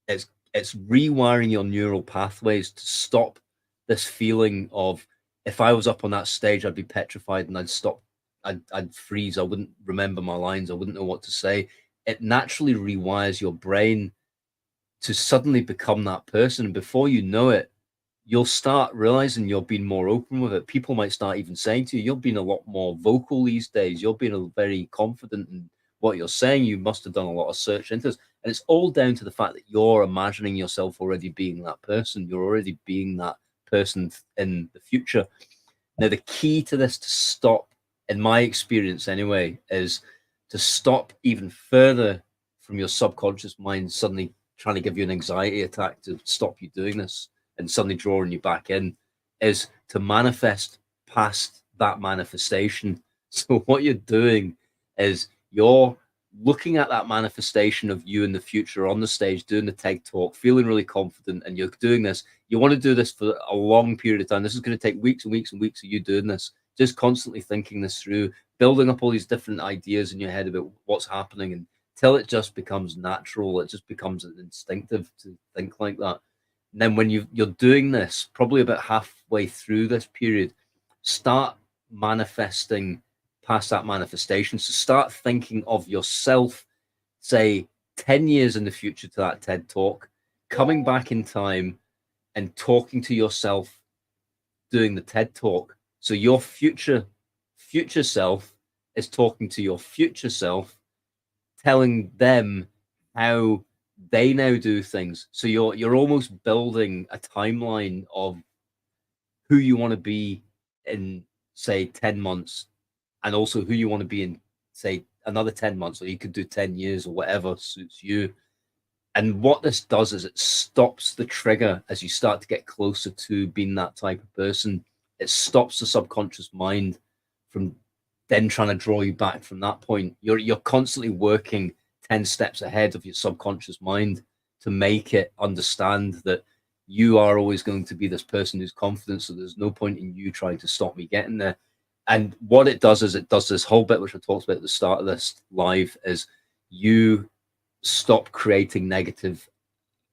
it's rewiring your neural pathways to stop this feeling of, if I was up on that stage, I'd be petrified and I'd stop, I'd freeze, I wouldn't remember my lines, I wouldn't know what to say. It naturally rewires your brain to suddenly become that person. And before you know it, you'll start realizing you're being more open with it. People might start even saying to you, you're being a lot more vocal these days. You're being a very confident in what you're saying. You must have done a lot of search into this. And it's all down to the fact that you're imagining yourself already being that person. You're already being that person in the future. Now, the key to this, to stop, in my experience anyway, is to stop even further from your subconscious mind suddenly trying to give you an anxiety attack to stop you doing this and suddenly drawing you back in, is to manifest past that manifestation. So what you're doing is you're looking at that manifestation of you in the future on the stage doing the TED talk, feeling really confident, and you're doing this. You want to do this for a long period of time. This is going to take weeks and weeks and weeks of you doing this, just constantly thinking this through, building up all these different ideas in your head about what's happening, and till it just becomes natural. It just becomes instinctive to think like that. And then when you're doing this, probably about halfway through this period, start manifesting past that manifestation. So start thinking of yourself, say 10 years in the future to that TED talk, coming back in time and talking to yourself doing the TED talk. So your future self is talking to your future self, telling them how they now do things. So you're almost building a timeline of who you want to be in, say, 10 months, and also who you want to be in, say, another 10 months, or you could do 10 years or whatever suits you. And what this does is it stops the trigger as you start to get closer to being that type of person. It stops the subconscious mind from then trying to draw you back from that point. You're constantly working 10 steps ahead of your subconscious mind to make it understand that you are always going to be this person who's confident. So there's no point in you trying to stop me getting there. And what it does is it does this whole bit, which I talked about at the start of this live, is you stop creating negative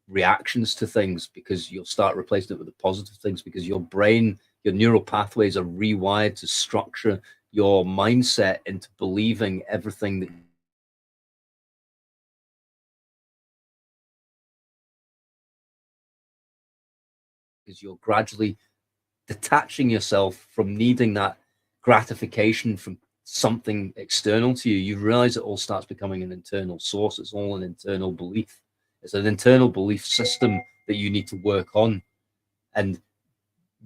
reactions to things, because you'll start replacing it with the positive things, because your brain, your neural pathways are rewired to structure your mindset into believing everything that, because you're gradually detaching yourself from needing that gratification from something external to you. You realize it all starts becoming an internal source. It's all an internal belief. It's an internal belief system that you need to work on. And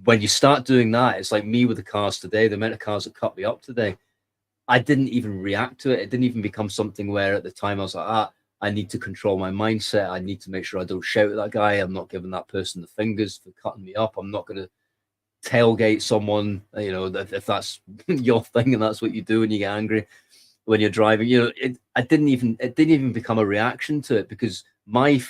when you start doing that, it's like me with the cars today, the amount of cars that cut me up today, I didn't even react to it. It didn't even become something where at the time I was like, I need to control my mindset. I need to make sure I don't shout at that guy. I'm not giving that person the fingers for cutting me up. I'm not going to tailgate someone, if that's your thing and that's what you do when you get angry when you're driving. It didn't even become a reaction to it, because my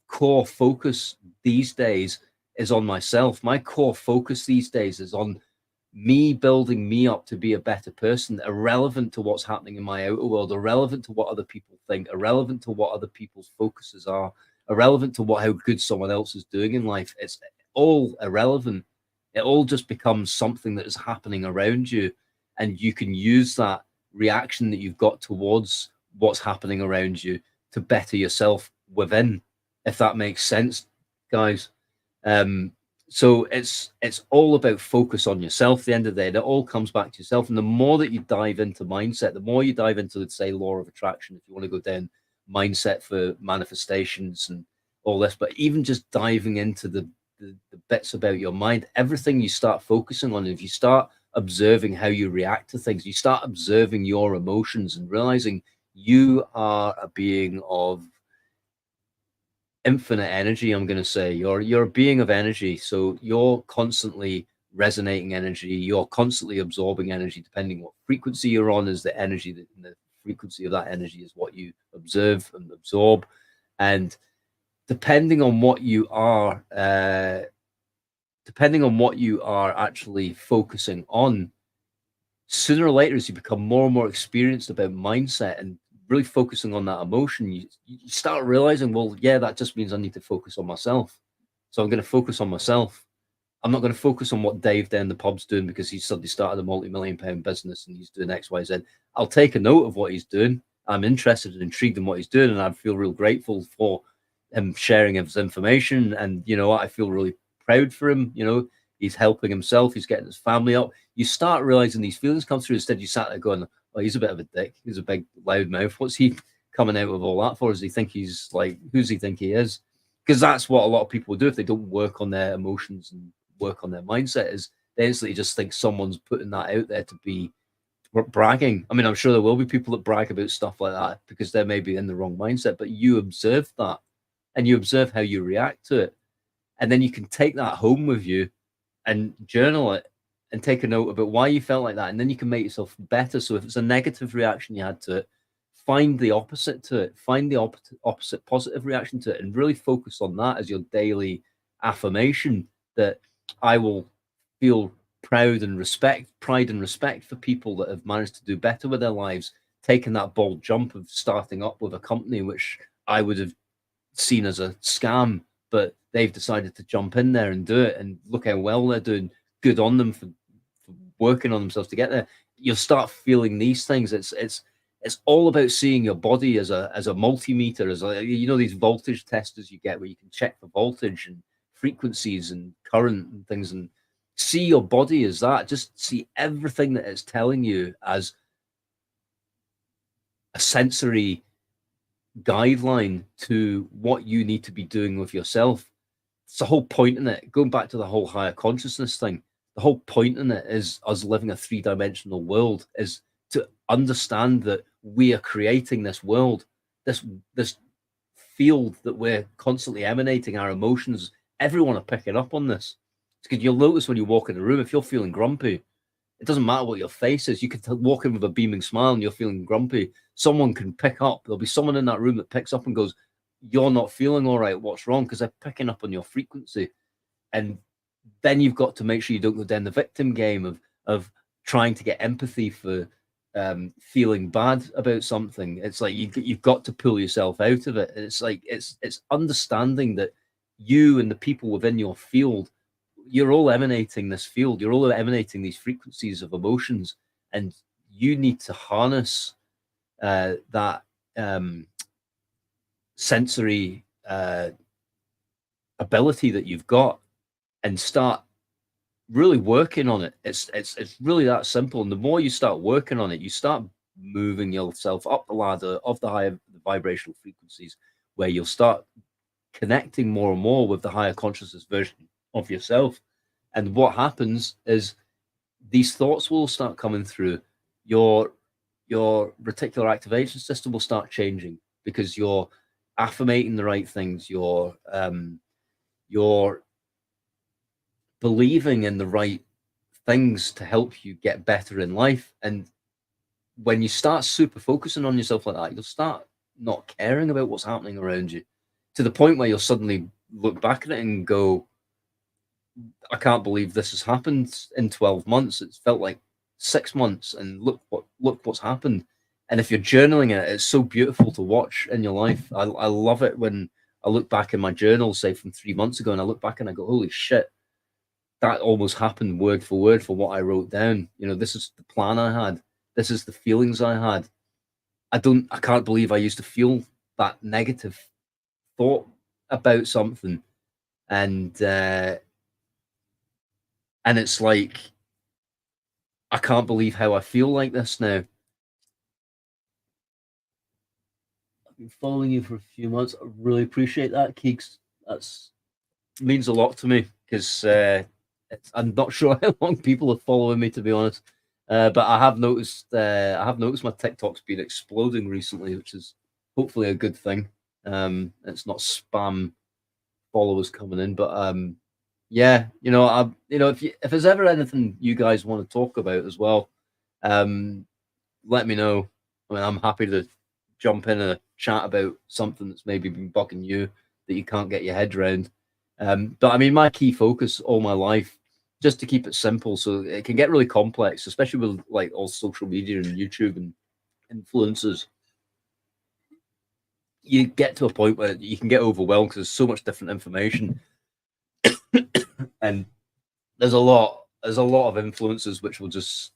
core focus these days is on myself. My core focus these days is on me building me up to be a better person, irrelevant to what's happening in my outer world, irrelevant to what other people think, irrelevant to what other people's focuses are, irrelevant to how good someone else is doing in life. It's all irrelevant. It all just becomes something that is happening around you, and you can use that reaction that you've got towards what's happening around you to better yourself within, if that makes sense, guys. So it's all about focus on yourself. At the end of the day, it all comes back to yourself. And the more that you dive into mindset, the more you dive into, let's say, law of attraction, if you want to go down mindset for manifestations and all this, but even just diving into the bits about your mind, everything you start focusing on, if you start observing how you react to things, you start observing your emotions and realizing you are a being of infinite energy. I'm going to say you're a being of energy, so you're constantly resonating energy, you're constantly absorbing energy. Depending what frequency you're on is the energy, that the frequency of that energy is what you observe and absorb. And depending on what you are actually focusing on, sooner or later, as you become more and more experienced about mindset and really focusing on that emotion, you start realizing, well, yeah, that just means I need to focus on myself. So I'm going to focus on myself. I'm not going to focus on what Dave down the pub's doing because he's suddenly started a multi-million-pound business and he's doing X, Y, Z. I'll take a note of what he's doing. I'm interested and intrigued in what he's doing, and I feel real grateful for him sharing his information. And you know what? I feel really proud for him. You know, he's helping himself. He's getting his family up. You start realizing these feelings come through. Instead, you sat there going, "Oh, he's a bit of a dick. He's a big loud mouth. What's he coming out with all that for? Does he think he's like, who's he think he is?" Because that's what a lot of people do if they don't work on their emotions and work on their mindset, is they instantly just think someone's putting that out there to be bragging. I mean, I'm sure there will be people that brag about stuff like that because they're maybe in the wrong mindset, but you observe that and you observe how you react to it. And then you can take that home with you and journal it and take a note about why you felt like that. And then you can make yourself better. So if it's a negative reaction you had to it, find the opposite to it, find the opposite positive reaction to it, and really focus on that as your daily affirmation, that I will feel pride and respect for people that have managed to do better with their lives, taking that bold jump of starting up with a company which I would have seen as a scam, but they've decided to jump in there and do it, and look how well they're doing. Good on them for working on themselves to get there. You'll start feeling these things. It's all about seeing your body as a multimeter, as a, you know, these voltage testers you get where you can check for voltage and frequencies and current and things, and see your body as that. Just see everything that it's telling you as a sensory guideline to what you need to be doing with yourself. It's the whole point in it. Going back to the whole higher consciousness thing, the whole point in it is us living a three-dimensional world, is to understand that we are creating this world, this field that we're constantly emanating our emotions. Everyone are picking up on this. Because you'll notice when you walk in the room, if you're feeling grumpy, it doesn't matter what your face is. You could walk in with a beaming smile and you're feeling grumpy. Someone can pick up. There'll be someone in that room that picks up and goes, "You're not feeling all right. What's wrong?" Because they're picking up on your frequency. And then you've got to make sure you don't go down the victim game of trying to get empathy for feeling bad about something. It's like you've got to pull yourself out of it. It's like it's understanding that you and the people within your field, you're all emanating this field. You're all emanating these frequencies of emotions, and you need to harness that sensory ability that you've got and start really working on it. It's really that simple. And the more you start working on it, you start moving yourself up the ladder of the higher the vibrational frequencies, where you'll start connecting more and more with the higher consciousness version of yourself. And what happens is these thoughts will start coming through. Your reticular activation system will start changing because you're affirmating the right things. You're believing in the right things to help you get better in life. And when you start super focusing on yourself like that, you'll start not caring about what's happening around you, to the point where you'll suddenly look back at it and go, "I can't believe this has happened in 12 months. It's felt like 6 months, and look what's happened." And if you're journaling it, it's so beautiful to watch in your life. I love it when I look back in my journal, say from 3 months ago, and I look back and I go, "Holy shit, that almost happened word for word for what I wrote down." You know, this is the plan I had. This is the feelings I had. I can't believe I used to feel that negative thought about something. And and it's like, I can't believe how I feel like this now. I've been following you for a few months. I really appreciate that, Keeks. That's means a lot to me because I'm not sure how long people are following me, to be honest. But I have noticed my TikTok's been exploding recently, which is hopefully a good thing. It's not spam followers coming in, but yeah, if there's ever anything you guys want to talk about as well, let me know. I mean, I'm happy to jump in a chat about something that's maybe been bugging you that you can't get your head around. But I mean, my key focus all my life, just to keep it simple, so it can get really complex, especially with like all social media and YouTube and influencers. You get to a point where you can get overwhelmed because there's so much different information, and there's a lot of influencers which will just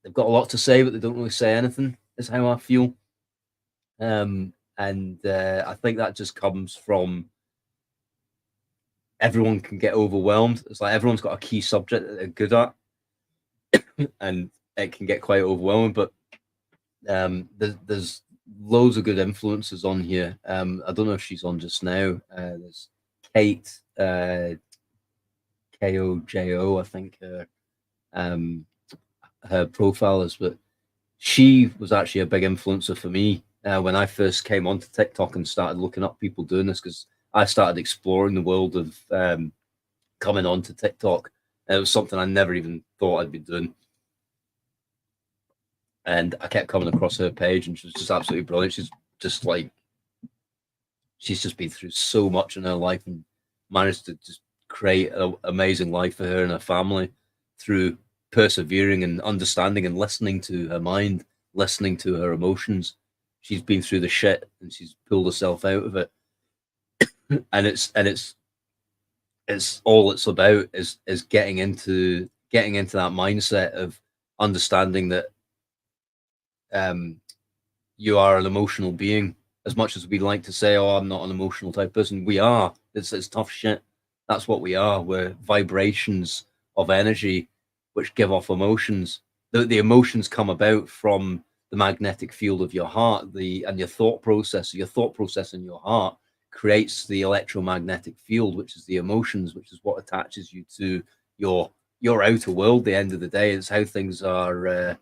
they've got a lot to say, but they don't really say anything. Is how I feel. And I think that just comes from everyone can get overwhelmed. It's like everyone's got a key subject that they're good at, and it can get quite overwhelming. But there's loads of good influences on here. I don't know if she's on just now. There's Kate Kojo, I think her profile is, but she was actually a big influencer for me when I first came onto TikTok and started looking up people doing this, because I started exploring the world of coming onto TikTok. And it was something I never even thought I'd be doing. And I kept coming across her page, and she was just absolutely brilliant. She's just been through so much in her life and managed to just create an amazing life for her and her family through persevering and understanding and listening to her mind, listening to her emotions. She's been through the shit and she's pulled herself out of it. And it's all it's about is getting into that mindset of understanding that you are an emotional being. As much as we like to say, "Oh, I'm not an emotional type person," we are. It's tough shit. That's what we are. We're vibrations of energy which give off emotions. The emotions come about from the magnetic field of your heart, and your thought process. Your thought process in your heart creates the electromagnetic field, which is the emotions, which is what attaches you to your outer world. At the end of the day, it's how things are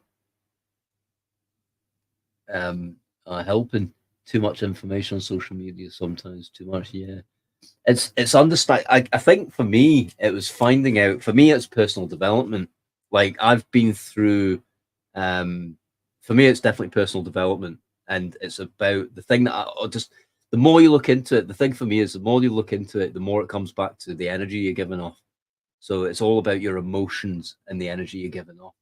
helping. Too much information on social media sometimes. Too much, yeah. It's understand. I think for me, it was finding out. For me, it's personal development. Like I've been through. Um, for me, it's definitely personal development, and it's about the thing that I just. The more you look into it, the thing for me is the more you look into it, the more it comes back to the energy you're giving off. So it's all about your emotions and the energy you're giving off.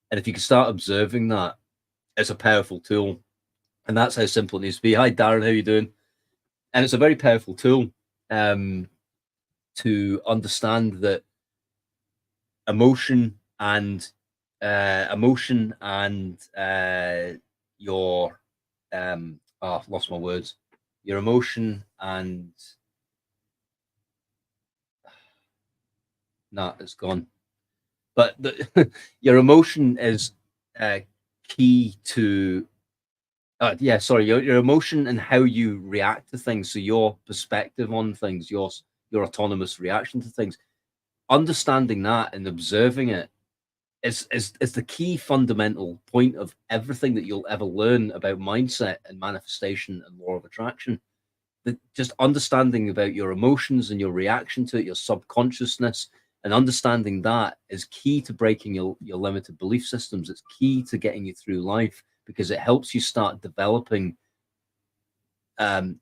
And if you can start observing that, it's a powerful tool. And that's how simple it needs to be. Hi, Darren, how you doing? And it's a very powerful tool um, to understand that emotion and your lost my words. Your emotion and it's gone. But your emotion is key to your emotion and how you react to things. So your perspective on things, your autonomous reaction to things, understanding that and observing it is the key fundamental point of everything that you'll ever learn about mindset and manifestation and law of attraction. That just understanding about your emotions and your reaction to it, your subconsciousness, and understanding that is key to breaking your limited belief systems. It's key to getting you through life because it helps you start developing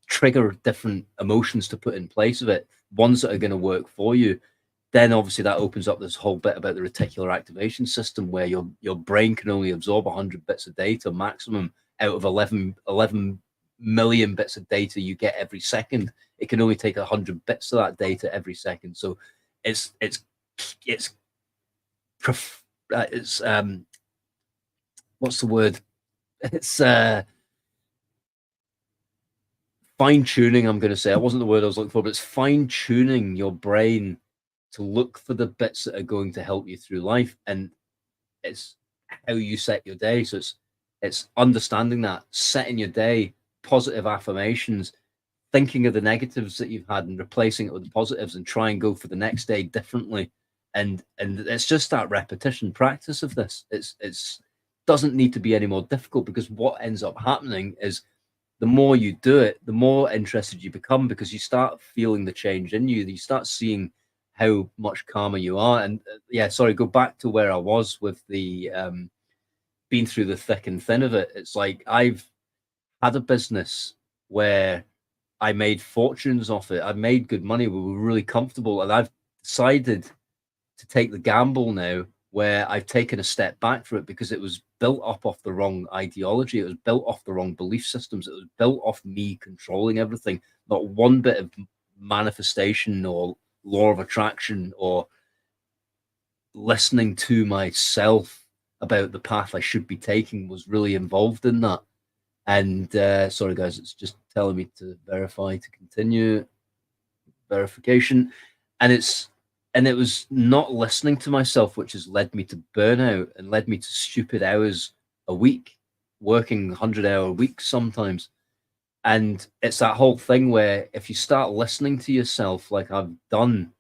trigger different emotions to put in place of it, ones that are going to work for you. Then obviously that opens up this whole bit about the reticular activation system, where your brain can only absorb 100 bits of data maximum out of 11 million bits of data you get every second. It can only take 100 bits of that data every second. So it's what's the word? It's fine tuning. I'm going to say, it wasn't the word I was looking for, but it's fine tuning your brain to look for the bits that are going to help you through life, and it's how you set your day. So It's understanding that, setting your day, positive affirmations, thinking of the negatives that you've had and replacing it with the positives, and try and go for the next day differently. And it's just that repetition practice of this. It's doesn't need to be any more difficult, because what ends up happening is the more you do it, the more interested you become, because you start feeling the change in you. You start seeing how much calmer you are. And yeah, sorry, go back to where I was with the been through the thick and thin of it. It's like I've had a business where I made fortunes off it. I made good money. We were really comfortable. And I've decided to take the gamble now, where I've taken a step back for it, because it was built up off the wrong ideology. It was built off the wrong belief systems. It was built off me controlling everything. Not one bit of manifestation or law of attraction or listening to myself about the path I should be taking was really involved in that. And sorry, guys, it's just telling me to verify to continue verification. And it was not listening to myself, which has led me to burnout and led me to stupid hours a week, working 100-hour weeks sometimes. And it's that whole thing where if you start listening to yourself, like I've done,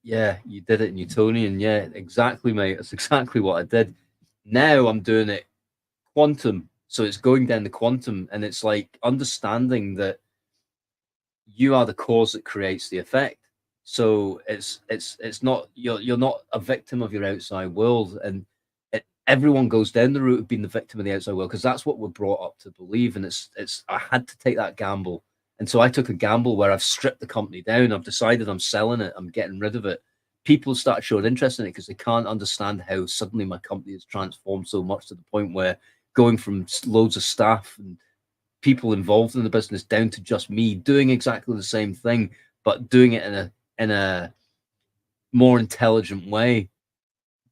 yeah, you did it, Newtonian. Yeah, exactly, mate. That's exactly what I did. Now I'm doing it quantum. So it's going down the quantum, and it's like understanding that you are the cause that creates the effect. So it's not, you're not a victim of your outside world. And everyone goes down the route of being the victim of the outside world, because that's what we're brought up to believe. And it's I had to take that gamble. And so I took a gamble where I've stripped the company down. I've decided I'm selling it. I'm getting rid of it. People start showing interest in it because they can't understand how suddenly my company has transformed so much, to the point where going from loads of staff and people involved in the business down to just me doing exactly the same thing, but doing it in a more intelligent way.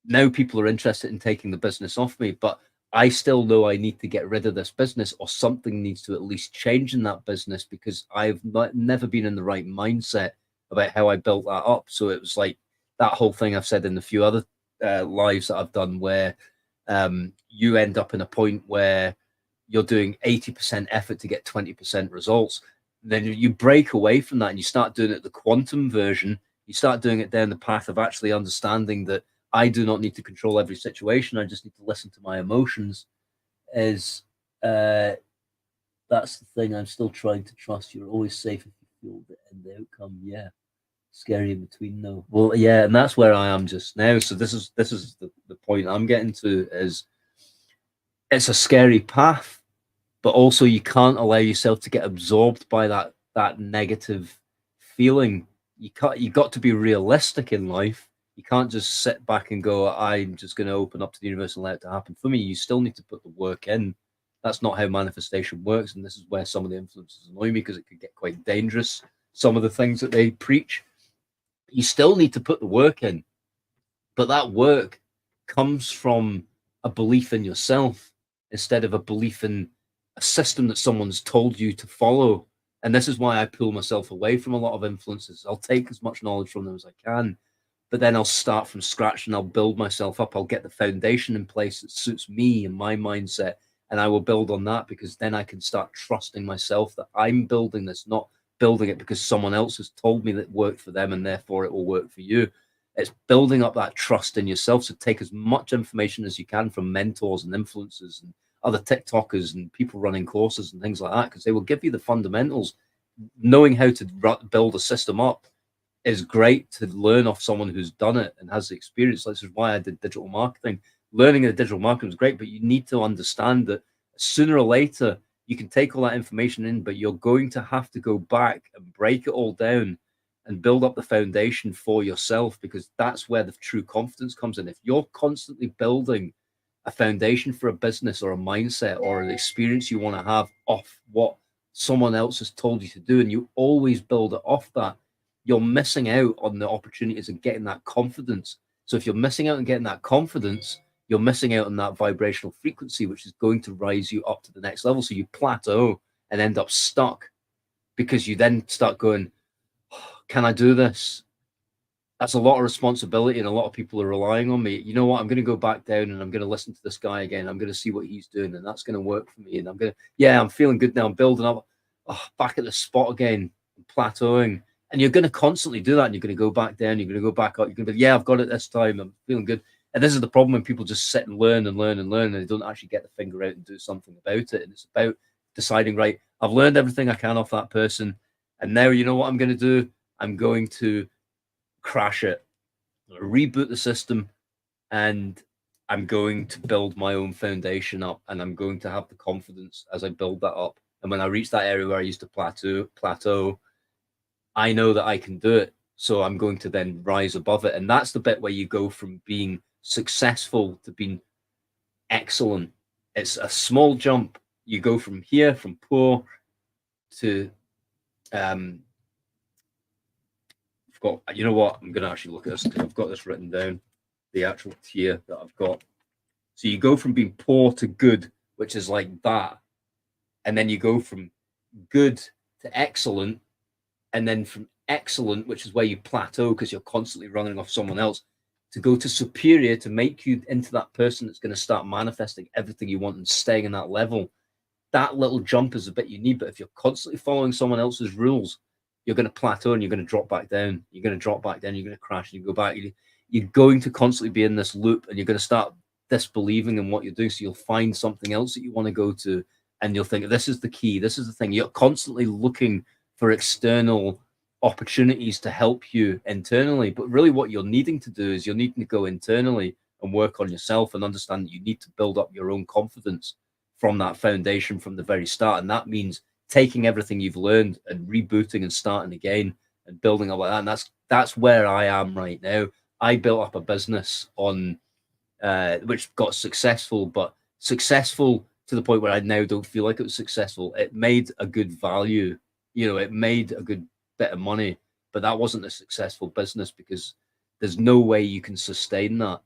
Now people are interested in taking the business off me, but I still know I need to get rid of this business, or something needs to at least change in that business, because I've never been in the right mindset about how I built that up. So it was like that whole thing I've said in a few other lives that I've done, where you end up in a point where you're doing 80% effort to get 20% results. Then you break away from that and you start doing it the quantum version. You start doing it down the path of actually understanding that I do not need to control every situation. I just need to listen to my emotions. Is that's the thing. I'm still trying to trust. You're always safe if you feel the end outcome. Yeah, scary in between though. Well, yeah, and that's where I am just now. So this is the point I'm getting to, is it's a scary path, but also you can't allow yourself to get absorbed by that negative feeling. You got to be realistic in life. You can't just sit back and go, I'm just going to open up to the universe and let it to happen for me. You still need to put the work in. That's not how manifestation works. And this is where some of the influences annoy me, because it could get quite dangerous. Some of the things that they preach, you still need to put the work in, but that work comes from a belief in yourself, instead of a belief in a system that someone's told you to follow. And this is why I pull myself away from a lot of influences. I'll take as much knowledge from them as I can, but then I'll start from scratch and I'll build myself up. I'll get the foundation in place that suits me and my mindset, and I will build on that, because then I can start trusting myself that I'm building this, not building it because someone else has told me that it worked for them and therefore it will work for you. It's building up that trust in yourself. So take as much information as you can from mentors and influencers and other TikTokers and people running courses and things like that, because they will give you the fundamentals. Knowing how to build a system up is great to learn off someone who's done it and has the experience. This is why I did digital marketing. Learning the digital marketing was great, but you need to understand that sooner or later you can take all that information in, but you're going to have to go back and break it all down and build up the foundation for yourself, because that's where the true confidence comes in. If you're constantly building a foundation for a business or a mindset or an experience you want to have off what someone else has told you to do, and you always build it off that, you're missing out on the opportunities of getting that confidence. So if you're missing out on getting that confidence, you're missing out on that vibrational frequency, which is going to rise you up to the next level. So you plateau and end up stuck, because you then start going, can I do this? that's a lot of responsibility, and a lot of people are relying on me. You know what? I'm going to go back down and I'm going to listen to this guy again. I'm going to see what he's doing, and that's going to work for me. And I'm going to, yeah, I'm feeling good now. I'm building up, back at the spot again, plateauing. And you're going to constantly do that. And you're going to go back down. You're going to go back up. You're going to be, yeah, I've got it this time. I'm feeling good. And this is the problem when people just sit and learn and learn and learn, and they don't actually get the finger out and do something about it. And it's about deciding, right, I've learned everything I can off that person. And now, you know what I'm going to do? I'm going to crash it, reboot the system, and I'm going to build my own foundation up, and I'm going to have the confidence as I build that up. And when I reach that area where I used to plateau, I know that I can do it. So I'm going to then rise above it. And that's the bit where you go from being successful to being excellent. It's a small jump. You go from here, from poor to you know what? I'm going to actually look at this because I've got this written down, the actual tier that I've got. So you go from being poor to good, which is like that. And then you go from good to excellent. And then from excellent, which is where you plateau because you're constantly running off someone else, to go to superior, to make you into that person that's going to start manifesting everything you want and staying in that level. That little jump is a bit you need. But if you're constantly following someone else's rules, you're going to plateau and you're going to drop back down. You're going to drop back down. You're going to crash. And you go back. You're going to constantly be in this loop, and you're going to start disbelieving in what you're doing. So you'll find something else that you want to go to, and you'll think, this is the key. This is the thing. You're constantly looking for external opportunities to help you internally. But really what you're needing to do is you're needing to go internally and work on yourself and understand that you need to build up your own confidence from that foundation from the very start. And that means taking everything you've learned and rebooting and starting again and building up like that. And that's where I am right now. I built up a business on which got successful, but successful to the point where I now don't feel like it was successful. It made a good value, it made a good bit of money, but that wasn't a successful business because there's no way you can sustain that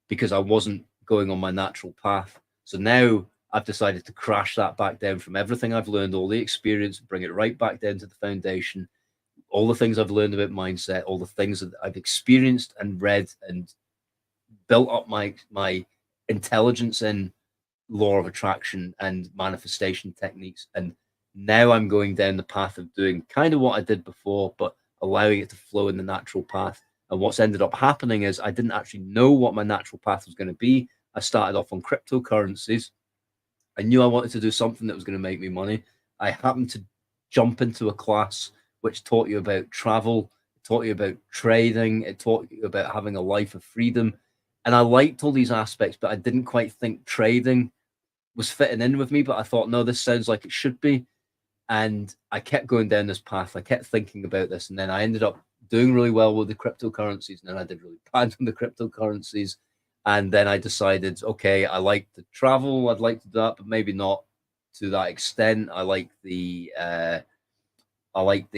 because I wasn't going on my natural path. So now I've decided to crash that back down from everything I've learned, all the experience, bring it right back down to the foundation, all the things I've learned about mindset, all the things that I've experienced and read and built up my intelligence in law of attraction and manifestation techniques. And now I'm going down the path of doing kind of what I did before, but allowing it to flow in the natural path. And what's ended up happening is I didn't actually know what my natural path was going to be. I started off on cryptocurrencies. I knew I wanted to do something that was going to make me money. I happened to jump into a class which taught you about travel, it taught you about trading, it taught you about having a life of freedom. And I liked all these aspects, but I didn't quite think trading was fitting in with me. But I thought, no, this sounds like it should be. And I kept going down this path. I kept thinking about this. And then I ended up doing really well with the cryptocurrencies. And then I did really bad on the cryptocurrencies. And then I decided, okay, I like to travel. I'd like to do that, but maybe not to that extent. I like the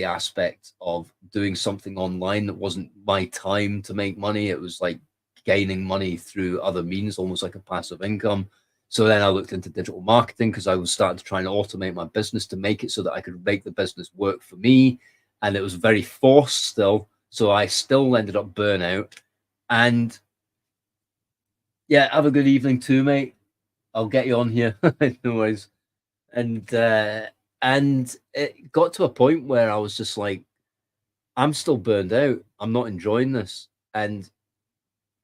aspect of doing something online that wasn't my time to make money. It was like gaining money through other means, almost like a passive income. So then I looked into digital marketing because I was starting to try and automate my business to make it so that I could make the business work for me. And it was very forced still. So I still ended up burnout. And yeah, have a good evening too, mate. I'll get you on here. No worries. And it got to a point where I was just like, I'm still burned out. I'm not enjoying this. And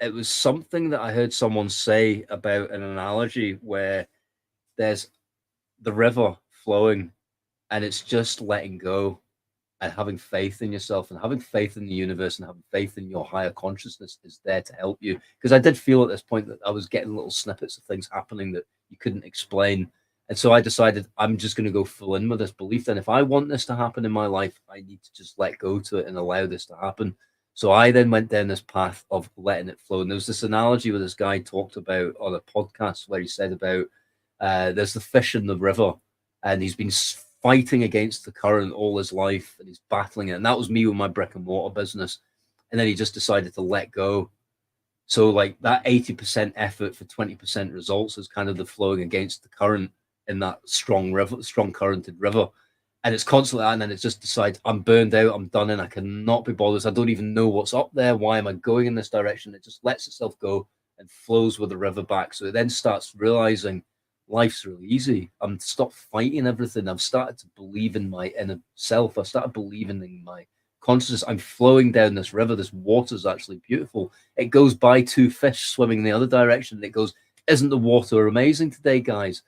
it was something that I heard someone say about an analogy where there's the river flowing and it's just letting go and having faith in yourself and having faith in the universe and having faith in your higher consciousness is there to help you. Because I did feel at this point that I was getting little snippets of things happening that you couldn't explain. And so I decided I'm just going to go full in with this belief. Then if I want this to happen in my life, I need to just let go to it and allow this to happen. So I then went down this path of letting it flow. And there was this analogy where this guy talked about on a podcast where he said about there's the fish in the river and he's been fighting against the current all his life and he's battling it. And that was me with my brick and mortar business. And then he just decided to let go. So like that 80% effort for 20% results is kind of the flowing against the current in that strong river, strong currented river. And it's constantly, and then it just decides I'm burned out, I'm done, and I cannot be bothered. I don't even know what's up there. Why am I going in this direction? It just lets itself go and flows with the river back. So it then starts realizing life's really easy. I'm stopped fighting everything. I've started to believe in my inner self. I started believing in my consciousness. I'm flowing down this river. This water's actually beautiful. It goes by two fish swimming in the other direction. And it goes, isn't the water amazing today, guys?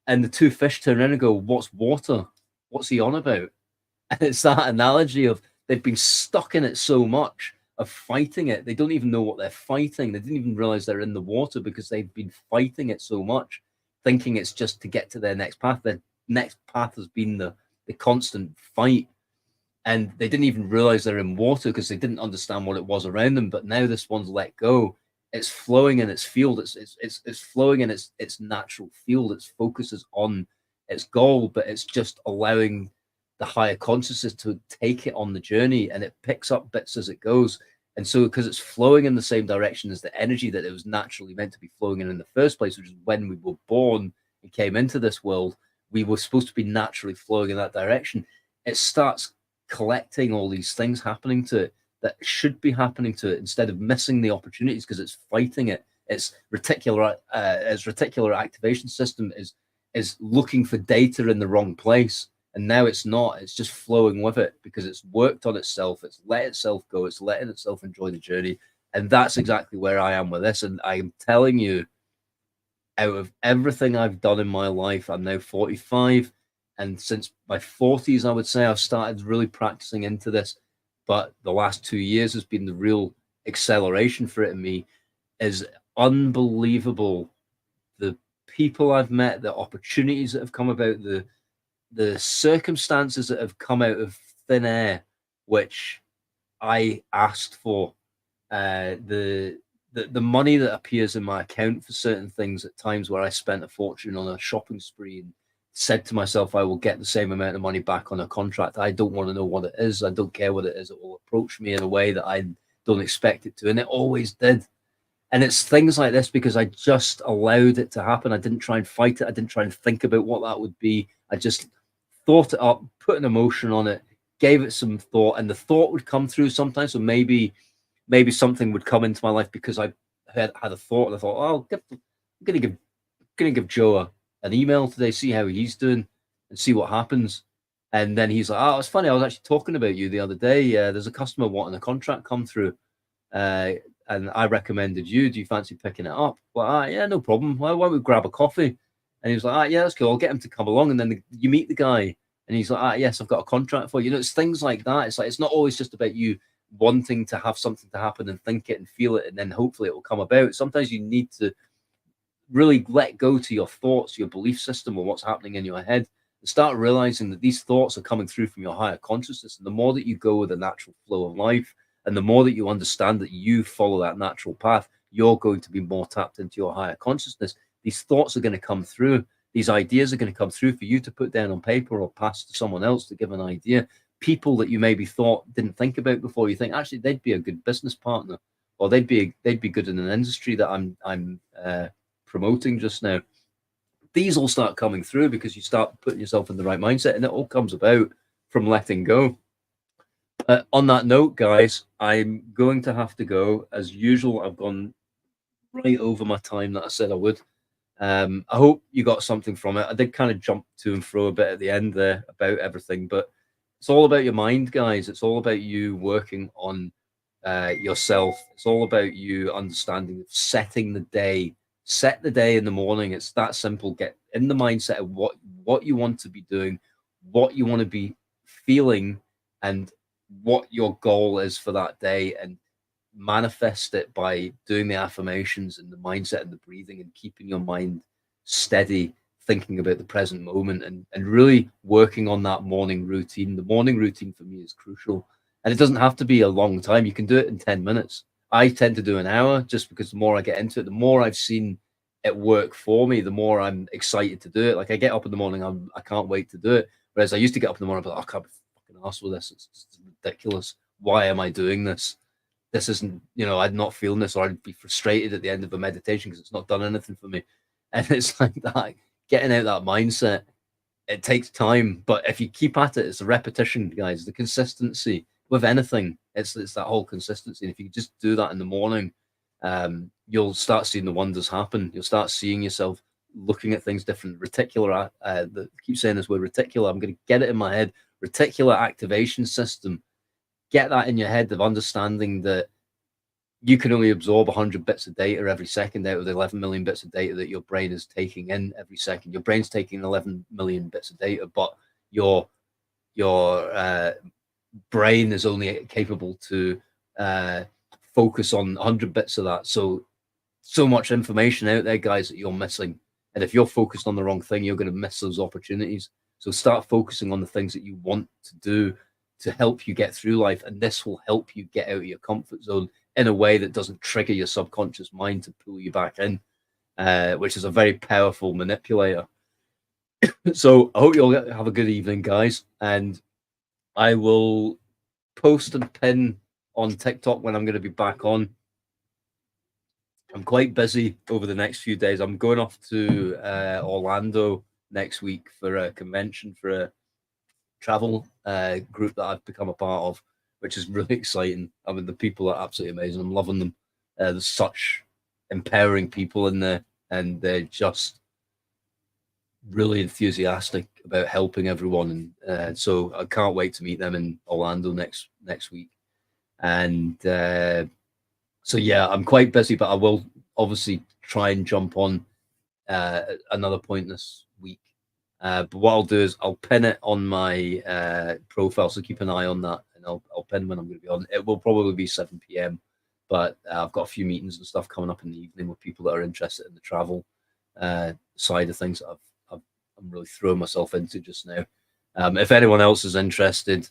And the two fish turn around and go, what's water? What's he on about? And it's that analogy of they've been stuck in it so much of fighting it. They don't even know what they're fighting. They didn't even realize they're in the water because they've been fighting it so much, thinking it's just to get to their next path. Their next path has been the constant fight. And they didn't even realize they're in water because they didn't understand what it was around them. But now this one's let go. It's flowing in its field. It's flowing in its natural field. Its focuses on its goal, but it's just allowing the higher consciousness to take it on the journey, and it picks up bits as it goes. And so, because it's flowing in the same direction as the energy that it was naturally meant to be flowing in the first place, which is when we were born and came into this world, we were supposed to be naturally flowing in that direction. It starts collecting all these things happening to it that should be happening to it instead of missing the opportunities because it's fighting it. Its reticular activation system is looking for data in the wrong place, and now it's not. It's just flowing with it because it's worked on itself. It's let itself go. It's letting itself enjoy the journey, and that's exactly where I am with this. And I'm telling you, out of everything I've done in my life, I'm now 45. And since my 40s, I would say I've started really practicing into this. But the last 2 years has been the real acceleration for it in me. Is unbelievable. The people I've met, the opportunities that have come about, the circumstances that have come out of thin air, which I asked for, the money that appears in my account for certain things at times where I spent a fortune on a shopping spree and said to myself, I will get the same amount of money back on a contract. I don't want to know what it is. I don't care what it is. It will approach me in a way that I don't expect it to. And it always did. And it's things like this because I just allowed it to happen. I didn't try and fight it. I didn't try and think about what that would be. I just thought it up, put an emotion on it, gave it some thought, and the thought would come through sometimes. So maybe something would come into my life because I had a thought, and I thought, oh, I'm gonna give Joe an email today, see how he's doing, and see what happens. And then he's like, oh, it's funny. I was actually talking about you the other day. There's a customer wanting a contract come through. And I recommended you. Do you fancy picking it up? Well, yeah, no problem. Why don't we grab a coffee? And he was like, yeah, that's cool. I'll get him to come along. And then you meet the guy, and he's like, yes, I've got a contract for you. You know, it's things like that. It's like it's not always just about you wanting to have something to happen and think it and feel it, and then hopefully it will come about. Sometimes you need to really let go to your thoughts, your belief system, or what's happening in your head, and start realizing that these thoughts are coming through from your higher consciousness. And the more that you go with the natural flow of life, and the more that you understand that you follow that natural path, you're going to be more tapped into your higher consciousness. These thoughts are going to come through. These ideas are going to come through for you to put down on paper or pass to someone else to give an idea. People that you maybe thought didn't think about before, you think actually they'd be a good business partner, or they'd be good in an industry that I'm promoting just now. These all start coming through because you start putting yourself in the right mindset, and it all comes about from letting go. On that note, guys, I'm going to have to go. As usual, I've gone right over my time that I said I would. I hope you got something from it. I did kind of jump to and fro a bit at the end there about everything, but it's all about your mind, guys. It's all about you working on yourself. It's all about you understanding, setting the day. Set the day in the morning. It's that simple. Get in the mindset of what you want to be doing, what you want to be feeling, and what your goal is for that day, and manifest it by doing the affirmations and the mindset and the breathing and keeping your mind steady, thinking about the present moment, and really working on that morning routine. The morning routine for me is crucial, and it doesn't have to be a long time. You can do it in 10 minutes. I tend to do an hour just because the more I get into it, the more I've seen it work for me, the more I'm excited to do it. Like I get up in the morning, I can't wait to do it. Whereas I used to get up in the morning, but I can't be fucking arsed with this. It's ridiculous. Why am I doing this? This isn't, I'd not feeling this, or I'd be frustrated at the end of a meditation because it's not done anything for me. And it's like that, getting out that mindset it takes time, but if you keep at it, it's the repetition, guys, the consistency with anything. It's that whole consistency. And if you just do that in the morning, you'll start seeing the wonders happen. You'll start seeing yourself looking at things different. Reticular, keep saying this word reticular. I'm going to get it in my head. Reticular activation system. Get that in your head of understanding that you can only absorb 100 bits of data every second out of the 11 million bits of data that your brain is taking in every second. Your brain's taking 11 million bits of data, but your brain is only capable to focus on 100 bits of that. So much information out there, guys, that you're missing. And if you're focused on the wrong thing, you're going to miss those opportunities. So start focusing on the things that you want to do to help you get through life. And this will help you get out of your comfort zone in a way that doesn't trigger your subconscious mind to pull you back in, which is a very powerful manipulator. So I hope you'll have a good evening, guys. And I will post and pin on TikTok when I'm going to be back on. I'm quite busy over the next few days. I'm going off to Orlando next week for a convention for a travel group that I've become a part of, which is really exciting. I mean, the people are absolutely amazing. I'm loving them. There's such empowering people in there, and they're just really enthusiastic about helping everyone. And so I can't wait to meet them in Orlando next week. And so yeah, I'm quite busy, but I will obviously try and jump on another point this week. But what I'll do is I'll pin it on my profile, so keep an eye on that, and I'll pin when I'm going to be on. It will probably be 7 p.m., but I've got a few meetings and stuff coming up in the evening with people that are interested in the travel side of things that I'm really throwing myself into just now. If anyone else is interested,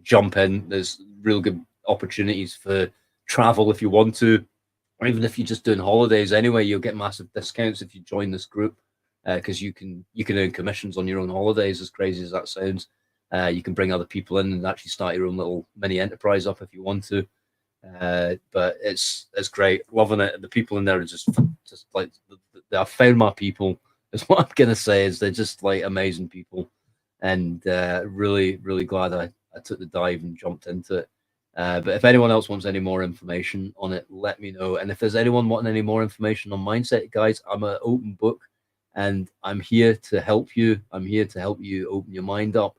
jump in. There's real good opportunities for travel if you want to, or even if you're just doing holidays anyway, you'll get massive discounts if you join this group, because you can earn commissions on your own holidays, as crazy as that sounds. You can bring other people in and actually start your own little mini enterprise up if you want to. But it's great, loving it. The people in there are just like, I found my people, is what I'm gonna say. Is they're just like amazing people, and really glad I took the dive and jumped into it. But if anyone else wants any more information on it, let me know. And if there's anyone wanting any more information on mindset, guys, I'm an open book, and I'm here to help you. I'm here to help you open your mind up.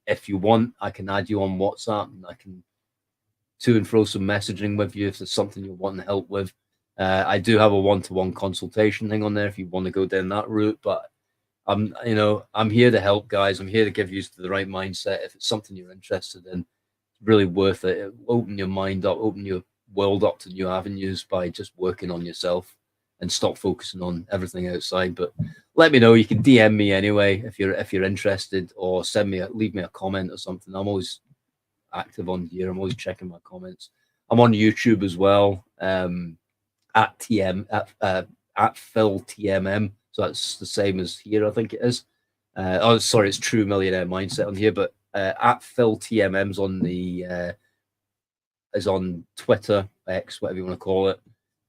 If you want, I can add you on WhatsApp, and I can to and fro some messaging with you if there's something you're wanting help with. I do have a one-to-one consultation thing on there if you want to go down that route, but I'm here to help, guys. I'm here to give you the right mindset. If it's something you're interested in, it's really worth it. Open your mind up, open your world up to new avenues by just working on yourself, and stop focusing on everything outside. But let me know. You can DM me anyway if you're interested, or leave me a comment or something. I'm always active on here. I'm always checking my comments. I'm on YouTube as well. At Phil TMM. So that's the same as here, I think it is. Sorry, it's True Millionaire Mindset on here, but at Phil TMM's on the is on Twitter, X, whatever you want to call it,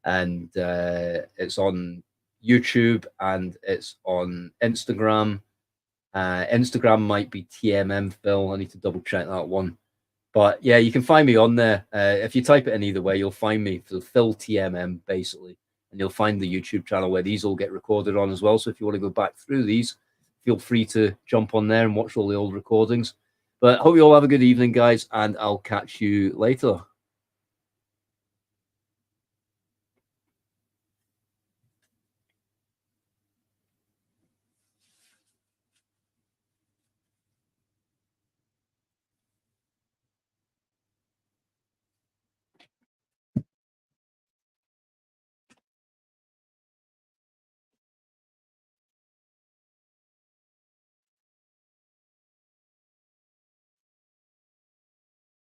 and it's on YouTube, and it's on Instagram. Instagram might be TMM Phil. I need to double check that one. But yeah, you can find me on there. If you type it in either way, you'll find me for Phil TMM, basically. And you'll find the YouTube channel where these all get recorded on as well. So if you want to go back through these, feel free to jump on there and watch all the old recordings. But I hope you all have a good evening, guys, and I'll catch you later.